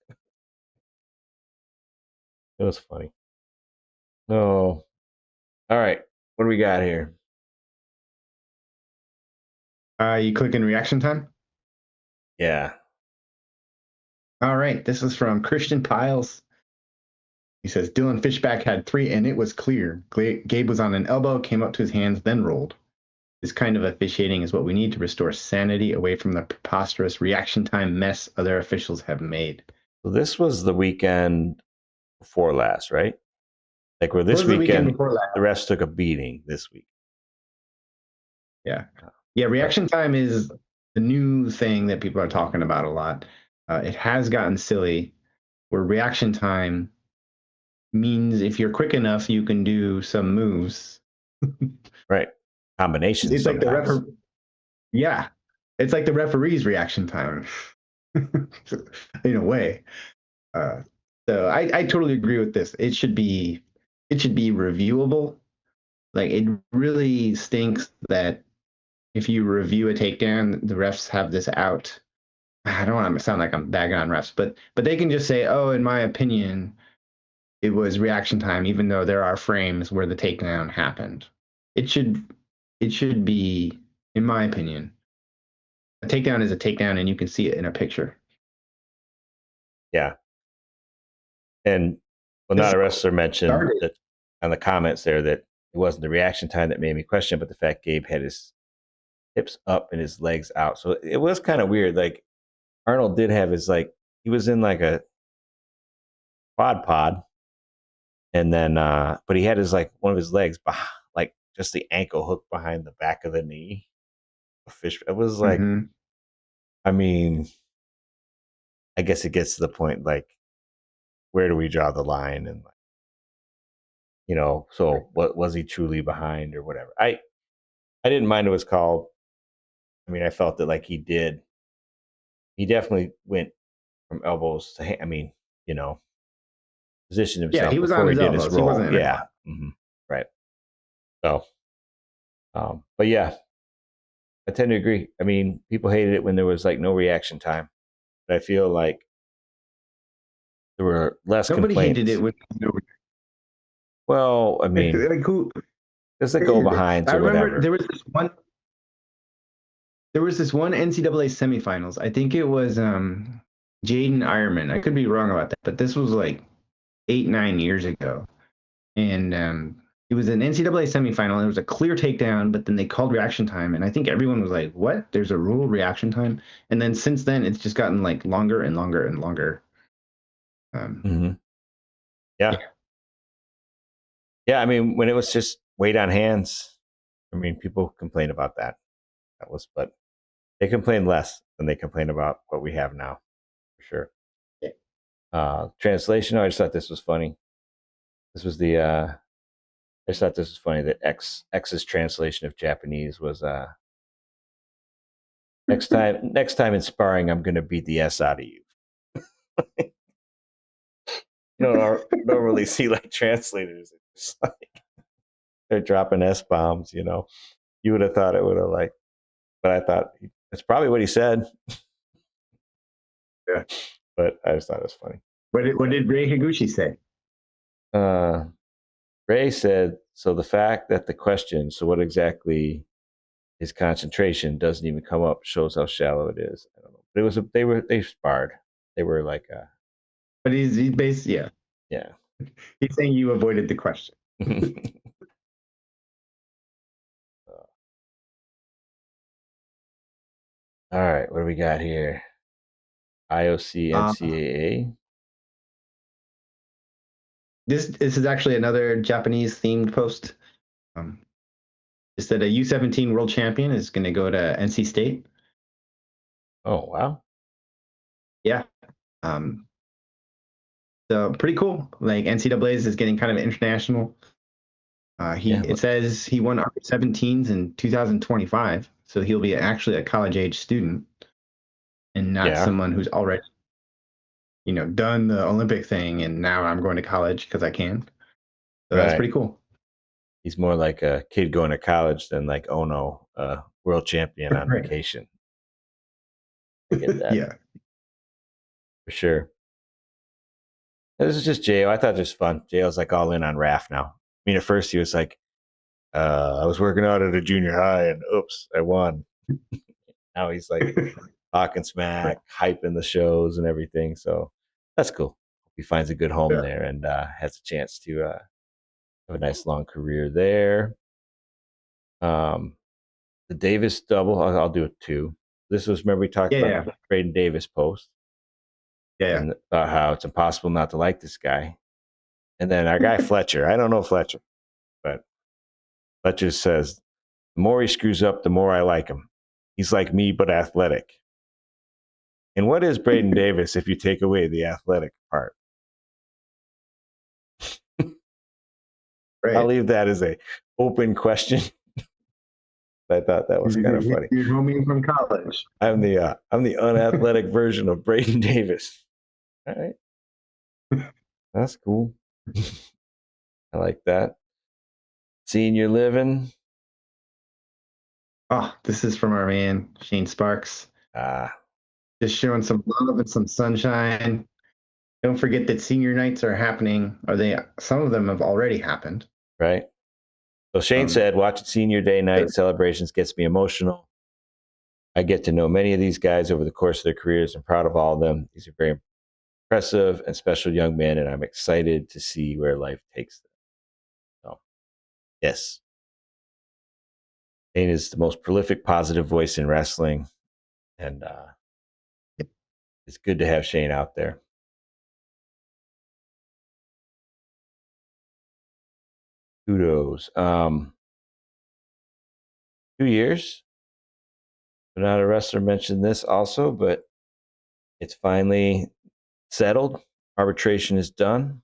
[SPEAKER 1] was funny. Oh, all right. What do we got here?
[SPEAKER 2] You click in reaction time?
[SPEAKER 1] Yeah.
[SPEAKER 2] All right. This is from Christian Piles. He says, Dylan Fishback had 3 and it was clear. Gabe was on an elbow, came up to his hands, then rolled. This kind of officiating is what we need to restore sanity away from the preposterous reaction time mess other officials have made.
[SPEAKER 1] So this was the weekend before last, right? Like where this weekend, the refs took a beating this week.
[SPEAKER 2] Yeah. Yeah,
[SPEAKER 1] But
[SPEAKER 2] reaction time is the new thing that people are talking about a lot. It has gotten silly, where reaction time means if you're quick enough, you can do some moves.
[SPEAKER 1] right, combinations
[SPEAKER 2] It's like the
[SPEAKER 1] sometimes.
[SPEAKER 2] yeah, it's like the referee's reaction time in a way. Uh, so I totally agree with this. It should be reviewable. Like it really stinks that if you review a takedown, the refs have this out. I don't want to sound like I'm bagging on refs, but they can just say, "Oh, in my opinion, it was reaction time," even though there are frames where the takedown happened. It should it should be, in my opinion, a takedown is a takedown, and you can see it in a picture.
[SPEAKER 1] Yeah, and well,
[SPEAKER 2] This
[SPEAKER 1] not a wrestler mentioned
[SPEAKER 2] started.
[SPEAKER 1] that on the comments there that it wasn't the reaction time that made me question, but the fact Gabe had his hips up and his legs out. So it was kind of weird. Like Arnold did have his like he was in like a pod, and then but he had his like one of his legs like just the ankle hook behind the back of the knee. A fish. It was like,
[SPEAKER 2] Hmm.
[SPEAKER 1] I mean, I guess it gets to the point like where do we draw the line and like,
[SPEAKER 2] Right.
[SPEAKER 1] so what was he truly behind or whatever. I didn't mind it was called. I mean, I felt that like he definitely went from elbows to I mean, you know, positioned
[SPEAKER 2] Yeah,
[SPEAKER 1] himself
[SPEAKER 2] he was on
[SPEAKER 1] before he
[SPEAKER 2] his
[SPEAKER 1] did his
[SPEAKER 2] elbows. He
[SPEAKER 1] roll.
[SPEAKER 2] wasn't in a
[SPEAKER 1] Yeah.
[SPEAKER 2] quad.
[SPEAKER 1] Right. So, but yeah, I tend to agree. I mean, people hated it when there was like no reaction time, but I feel like there were less
[SPEAKER 2] Nobody hated it
[SPEAKER 1] complaints.
[SPEAKER 2] with
[SPEAKER 1] Well, I mean,
[SPEAKER 2] like who
[SPEAKER 1] there's the go
[SPEAKER 2] hated it.
[SPEAKER 1] behinds
[SPEAKER 2] I
[SPEAKER 1] or
[SPEAKER 2] remember
[SPEAKER 1] whatever.
[SPEAKER 2] there was this one NCAA semifinals. I think it was Jaden Ironman. I could be wrong about that, but this was like 8, 9 years ago. And it was an NCAA semifinal. It was a clear takedown, but then they called reaction time, and I think everyone was like, "What? There's a rule reaction time?" And then since then, it's just gotten like longer and longer and longer. Um,
[SPEAKER 1] Hmm. Yeah.
[SPEAKER 2] yeah,
[SPEAKER 1] Yeah. I mean, when it was just weight on hands, I mean, people complain about that. But they complain less than they complain about what we have now, for sure.
[SPEAKER 2] yeah.
[SPEAKER 1] Translation, I just thought this was funny. This was I just thought this was funny that X's translation of Japanese was next time in sparring, I'm gonna beat the S out of you. You don't normally see like translators. It's like they're dropping S bombs, You would have thought it would have like, but I thought that's probably what he said.
[SPEAKER 2] Yeah.
[SPEAKER 1] But I just thought it was funny.
[SPEAKER 2] What did Ray Higuchi say?
[SPEAKER 1] Uh, Ray said, so the fact that the question, so what exactly his concentration doesn't even come up shows how shallow it is. I don't know. But they sparred. They were like,
[SPEAKER 2] But he's based, yeah.
[SPEAKER 1] yeah.
[SPEAKER 2] He's saying you avoided the question.
[SPEAKER 1] All right, what do we got here? IOC
[SPEAKER 2] Uh,
[SPEAKER 1] NCAA.
[SPEAKER 2] this is actually another Japanese themed post. Um, it said a U17 world champion is going to go to NC State.
[SPEAKER 1] Oh wow.
[SPEAKER 2] Yeah. Um, so pretty cool. Like NCAA's is getting kind of international.
[SPEAKER 1] Yeah.
[SPEAKER 2] It says he won under 17s in 2025, so he'll be actually a college age student and not
[SPEAKER 1] Yeah.
[SPEAKER 2] someone who's already, done the Olympic thing and now I'm going to college because I can. So that's
[SPEAKER 1] Right.
[SPEAKER 2] pretty cool.
[SPEAKER 1] He's more like a kid going to college than like, oh no, world champion on
[SPEAKER 2] Right.
[SPEAKER 1] vacation. I get that
[SPEAKER 2] Yeah.
[SPEAKER 1] for sure. This is just Jo. I thought it was fun. Jo's like all in on RAF now. I mean, at first he was like, I was working out at a junior high and oops, I won. Now he's like talking
[SPEAKER 2] Right.
[SPEAKER 1] smack, hyping the shows and everything. So that's cool. He finds a good home
[SPEAKER 2] Yeah.
[SPEAKER 1] there and has a chance to have a nice long career there. Um, the Davis double, I'll do it too. This was, remember we talked about
[SPEAKER 2] Yeah.
[SPEAKER 1] the Braden Davis post
[SPEAKER 2] Yeah.
[SPEAKER 1] and about how it's impossible not to like this guy. And then our guy Fletcher, I don't know Fletcher, but Fletcher says The more he screws up, the more I like him. He's like me, but athletic. And what is Braden Davis if you take away the athletic part? I'll
[SPEAKER 2] Right.
[SPEAKER 1] leave that as a open question. I thought that was kind of funny.
[SPEAKER 2] Your homie from college.
[SPEAKER 1] I'm the unathletic version of Braden Davis. All right, that's cool. I like that. Senior living.
[SPEAKER 2] Oh, this is from our man, Shane Sparks.
[SPEAKER 1] Ah,
[SPEAKER 2] Just showing some love and some sunshine. Don't forget that senior nights are happening, or some of them have already happened.
[SPEAKER 1] right. So Shane
[SPEAKER 2] Um,
[SPEAKER 1] said, watching senior day night celebrations gets me emotional. I get to know many of these guys over the course of their careers. I'm proud of all of them. These are very impressive and special young men, and I'm excited to see where life takes them. So, yes, Shane is the most prolific, positive voice in wrestling, and it's good to have Shane out there. Kudos. 2 years. Not a wrestler mentioned this also, but it's finally settled. Arbitration is done.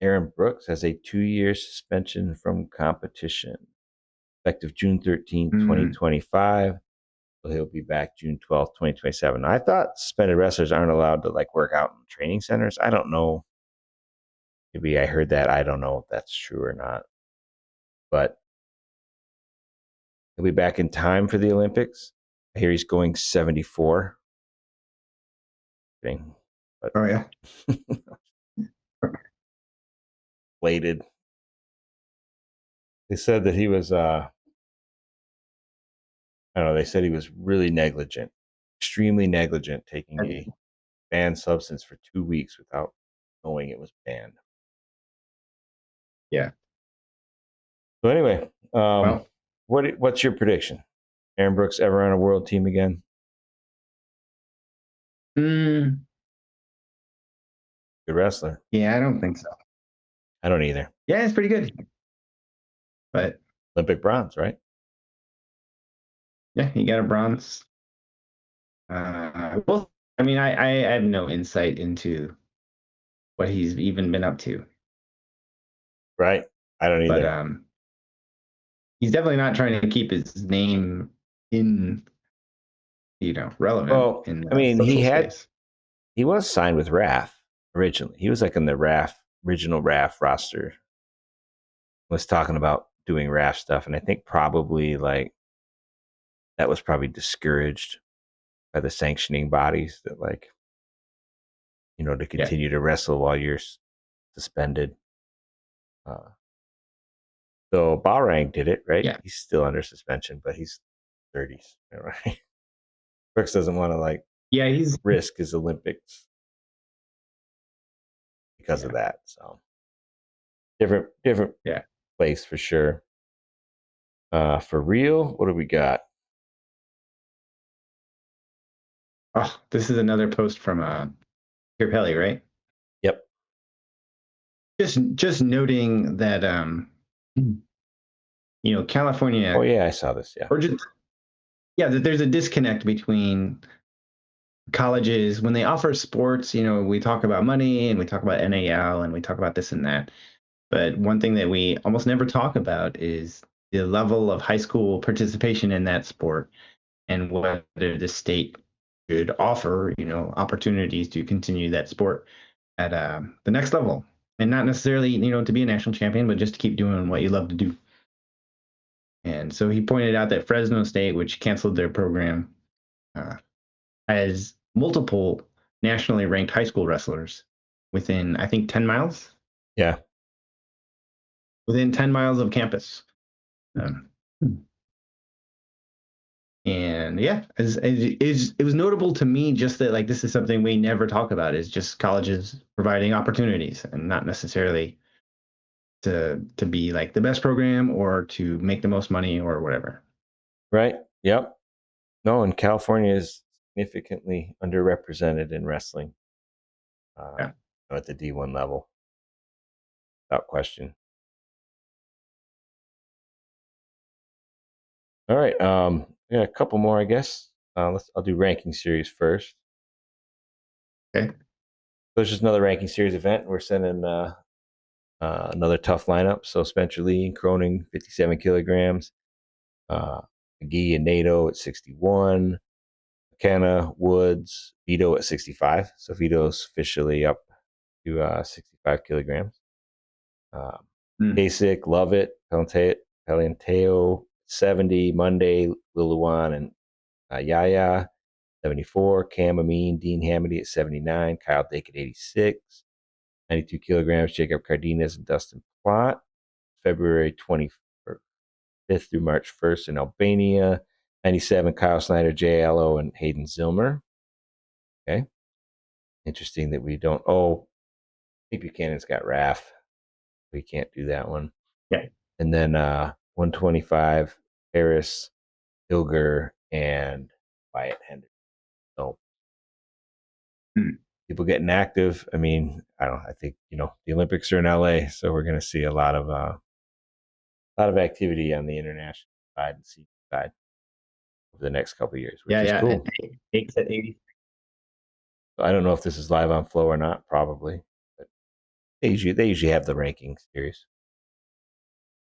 [SPEAKER 1] Aaron Brooks has a 2-year suspension from competition, effective June 13,
[SPEAKER 2] mm,
[SPEAKER 1] 2025. So he'll be back June 12th, 2027. I thought suspended wrestlers aren't allowed to like work out in training centers. I don't know. Maybe I heard that. I don't know if that's true or not. But he'll be back in time for the Olympics. I hear he's going 74. But
[SPEAKER 2] oh yeah.
[SPEAKER 1] bladed. They said that he was I don't know, they said he was really negligent, extremely negligent, taking a banned substance for 2 weeks without knowing it was banned.
[SPEAKER 2] Yeah.
[SPEAKER 1] So anyway,
[SPEAKER 2] Well,
[SPEAKER 1] what's your prediction? Aaron Brooks ever on a world team again?
[SPEAKER 2] mm,
[SPEAKER 1] Good wrestler.
[SPEAKER 2] yeah, I don't think so.
[SPEAKER 1] I don't either.
[SPEAKER 2] Yeah, it's pretty good, but
[SPEAKER 1] Olympic bronze, right?
[SPEAKER 2] yeah, he got a bronze. Well, I mean, I have no insight into what he's even been up to,
[SPEAKER 1] Right. I don't
[SPEAKER 2] but
[SPEAKER 1] either.
[SPEAKER 2] he's definitely not trying to keep his name in, relevant
[SPEAKER 1] Well,
[SPEAKER 2] in
[SPEAKER 1] I
[SPEAKER 2] the
[SPEAKER 1] mean,
[SPEAKER 2] social space.
[SPEAKER 1] he was signed with RAF originally. He was like in the RAF original RAF roster. Was talking about doing RAF stuff, and I think probably like that was probably discouraged by the sanctioning bodies that like to
[SPEAKER 2] Yeah,
[SPEAKER 1] continue to wrestle while you're suspended. Uh, so Balrang did it, right?
[SPEAKER 2] yeah,
[SPEAKER 1] He's still under suspension, but he's 30s, right? Brooks doesn't want to like
[SPEAKER 2] yeah. He's
[SPEAKER 1] risk his Olympics because of
[SPEAKER 2] yeah,
[SPEAKER 1] that. So different
[SPEAKER 2] yeah.
[SPEAKER 1] place for sure. For real, what do we got?
[SPEAKER 2] Oh, this is another post from Pelly, right?
[SPEAKER 1] Yep.
[SPEAKER 2] Just noting that
[SPEAKER 1] Oh
[SPEAKER 2] California,
[SPEAKER 1] yeah, I saw this. Yeah.
[SPEAKER 2] or just yeah, that there's a disconnect between colleges when they offer sports. We talk about money and we talk about NAL and we talk about this and that. But one thing that we almost never talk about is the level of high school participation in that sport and whether the state should offer, opportunities to continue that sport at the next level. And not necessarily, to be a national champion, but just to keep doing what you love to do. And so he pointed out that Fresno State, which canceled their program, uh, has multiple nationally ranked high school wrestlers within, I think, 10 miles,
[SPEAKER 1] Yeah.
[SPEAKER 2] within 10 miles of campus. Um, and yeah, it was notable to me just that like this is something we never talk about is just colleges providing opportunities and not necessarily to be like the best program or to make the most money or whatever.
[SPEAKER 1] Right. Yep. No, and California is significantly underrepresented in wrestling uh,
[SPEAKER 2] Yeah.
[SPEAKER 1] at the D1 level, without question. All right. Yeah, a couple more, I guess. I'll do ranking series first.
[SPEAKER 2] Okay.
[SPEAKER 1] So it's just another ranking series event. We're sending another tough lineup. So Spencer Lee and Cronin, 57 kilograms. McGee and NATO at 61. McKenna, Woods, Vito at 65. So Vito's officially up to 65 kilograms. Um,
[SPEAKER 2] Mm.
[SPEAKER 1] Kasich, Lovett, Palanteo, 70. Monday, Liluan, and Yaya, 74. Cam Amin, Dean Hamady at 79. Kyle Dake at 86. 92 kilograms, Jacob Cardenas and Dustin Plott. February 25th through March 1st in Albania. 97, Kyle Snyder, Jay Allo, and Hayden Zilmer. Okay. Interesting that we don't. Oh, I think Buchanan's got RAF. We can't do that one.
[SPEAKER 2] Yeah.
[SPEAKER 1] And then 125, Harris, Hilger, and Wyatt Henderson. So
[SPEAKER 2] Mm.
[SPEAKER 1] people getting active. I mean, I think the Olympics are in LA, so we're going to see a lot of activity on the international side and sea side over the next couple of years, which
[SPEAKER 2] Yeah,
[SPEAKER 1] is
[SPEAKER 2] yeah. And
[SPEAKER 1] cool.
[SPEAKER 2] Jake's at 80.
[SPEAKER 1] So I don't know if this is live on Flow or not, probably, but they usually have the ranking series.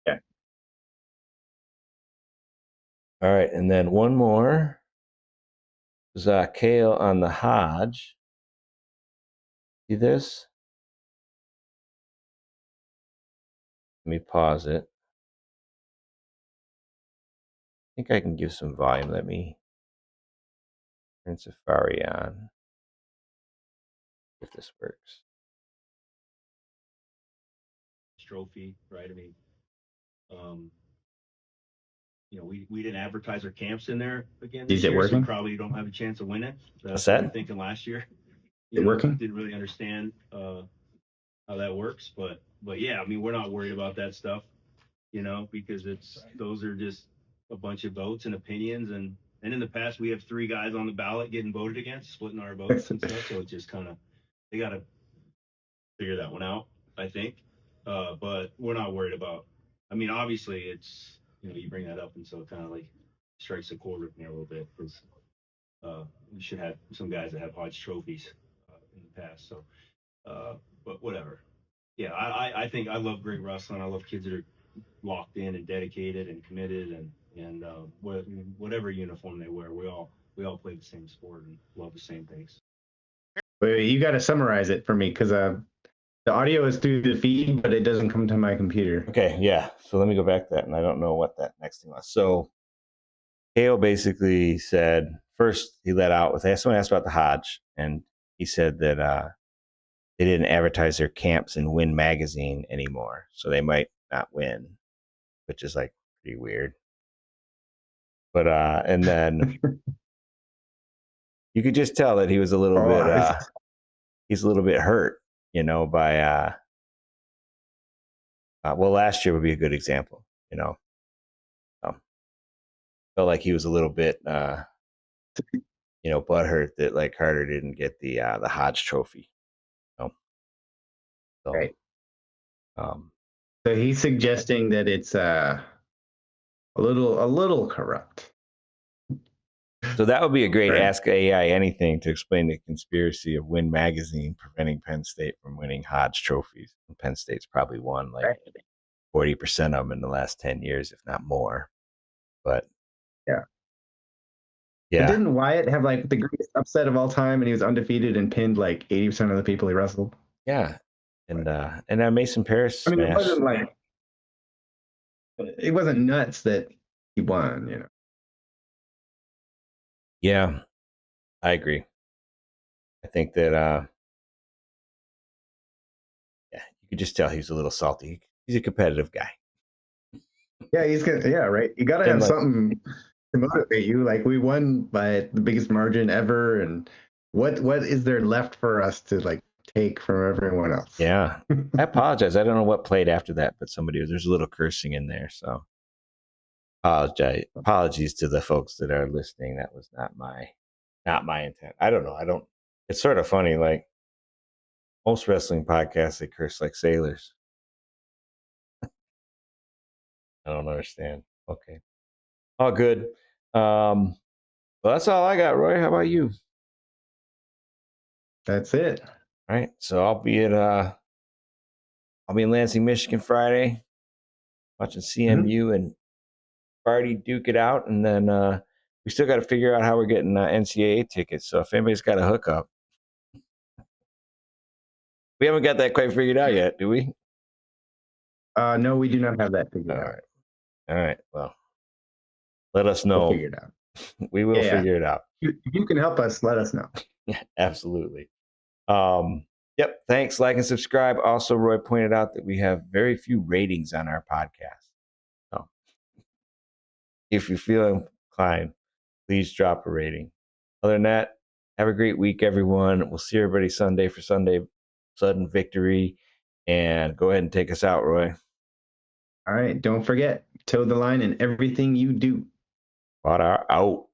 [SPEAKER 2] Yeah.
[SPEAKER 1] All right, and then one more is Kale on the Hodge. See this? Let me pause it. I think I can give some volume. Let me turn Safari on if this works.
[SPEAKER 3] Trophy, right? I mean, um, we didn't advertise our camps in there again
[SPEAKER 2] Is
[SPEAKER 3] this
[SPEAKER 2] it
[SPEAKER 3] year, so we
[SPEAKER 2] working?
[SPEAKER 3] probably don't have a chance of winning.
[SPEAKER 1] What's
[SPEAKER 3] That's what we were
[SPEAKER 1] that?
[SPEAKER 3] thinking last year.
[SPEAKER 2] Is it working?
[SPEAKER 3] Didn't really understand how that works, but yeah, I mean, we're not worried about that stuff, because those are just a bunch of votes and opinions, and in the past we have three guys on the ballot getting voted against, splitting our votes and stuff. So it's just kind of they got to figure that one out, I think. But we're not worried about. I mean, obviously, it's you bring that up, and so it kind of like strikes a chord with me a little bit because we should have some guys that have Hodge trophies in the past. So, but whatever. Yeah, I think I love great wrestling. I love kids that are locked in and dedicated and committed, and whatever uniform they wear, we all play the same sport and love the same things.
[SPEAKER 2] Wait, you got to summarize it for me because the audio is through the feed, but it doesn't come to my computer.
[SPEAKER 1] Okay, yeah. So let me go back to that, and I don't know what that next thing was. So Kale basically said first he let out with someone asked about the Hodge, and he said that they didn't advertise their camps in Win magazine anymore, so they might not win, which is like pretty weird. But and then you could just tell that he was a little
[SPEAKER 2] Oh,
[SPEAKER 1] bit he's a little bit hurt, by well, last year would be a good example, felt like he was a little bit butthurt that like Carter didn't get the Hodge trophy. You know? So
[SPEAKER 2] right.
[SPEAKER 1] um
[SPEAKER 2] So he's suggesting that it's a little corrupt.
[SPEAKER 1] so that would be a great
[SPEAKER 2] Right.
[SPEAKER 1] Ask AI Anything to explain the conspiracy of Win magazine preventing Penn State from winning Hodge trophies. And Penn State's probably won like
[SPEAKER 2] Right.
[SPEAKER 1] 40% of them in the last 10 years, if not more. But
[SPEAKER 2] Yeah. But
[SPEAKER 1] yeah,
[SPEAKER 2] didn't Wyatt have like the greatest upset of all time, and he was undefeated and pinned like 80% of the people he wrestled?
[SPEAKER 1] yeah.
[SPEAKER 2] But,
[SPEAKER 1] And that Mason Paris
[SPEAKER 2] I mean,
[SPEAKER 1] smash.
[SPEAKER 2] it wasn't nuts that he won.
[SPEAKER 1] Yeah, I agree. I think that yeah, you could just tell he's a little salty. He's a competitive guy.
[SPEAKER 2] Yeah, he's gonna. Yeah, right. You got to
[SPEAKER 1] And
[SPEAKER 2] have
[SPEAKER 1] like,
[SPEAKER 2] something to motivate you. Like we won by the biggest margin ever, and what is there left for us to like take from everyone else?
[SPEAKER 1] yeah. I apologize. I don't know what played after that, but there's a little cursing in there. So apologies to the folks that are listening. That was not my intent. I don't know. It's sort of funny, like most wrestling podcasts they curse like sailors. I don't understand. Okay. All good. Well, that's all I got, Roy. How about you?
[SPEAKER 2] That's it.
[SPEAKER 1] All right. So I'll be in Lansing, Michigan Friday, watching
[SPEAKER 2] Mhm.
[SPEAKER 1] CMU and Sparty duke it out, and then we still got to figure out how we're getting NCAA tickets. So if anybody's got a hookup, we haven't got that quite figured out yet, do we?
[SPEAKER 2] No, we do not have that
[SPEAKER 1] All
[SPEAKER 2] figured out.
[SPEAKER 1] right. All right. Well, let us
[SPEAKER 2] We'll
[SPEAKER 1] know.
[SPEAKER 2] figure it out.
[SPEAKER 1] We will
[SPEAKER 2] Yeah.
[SPEAKER 1] figure it out.
[SPEAKER 2] If you can help us, let us know.
[SPEAKER 1] Yeah, absolutely. Yep. Thanks. Like and subscribe. Also, Roy pointed out that we have very few ratings on our podcast. So if you feel inclined, please drop a rating. Other than that, have a great week, everyone. We'll see everybody Sunday for Sunday Sudden Victory. And go ahead and take us out, Roy.
[SPEAKER 2] All right. Don't forget, toe the line in everything you do.
[SPEAKER 1] QuadR out.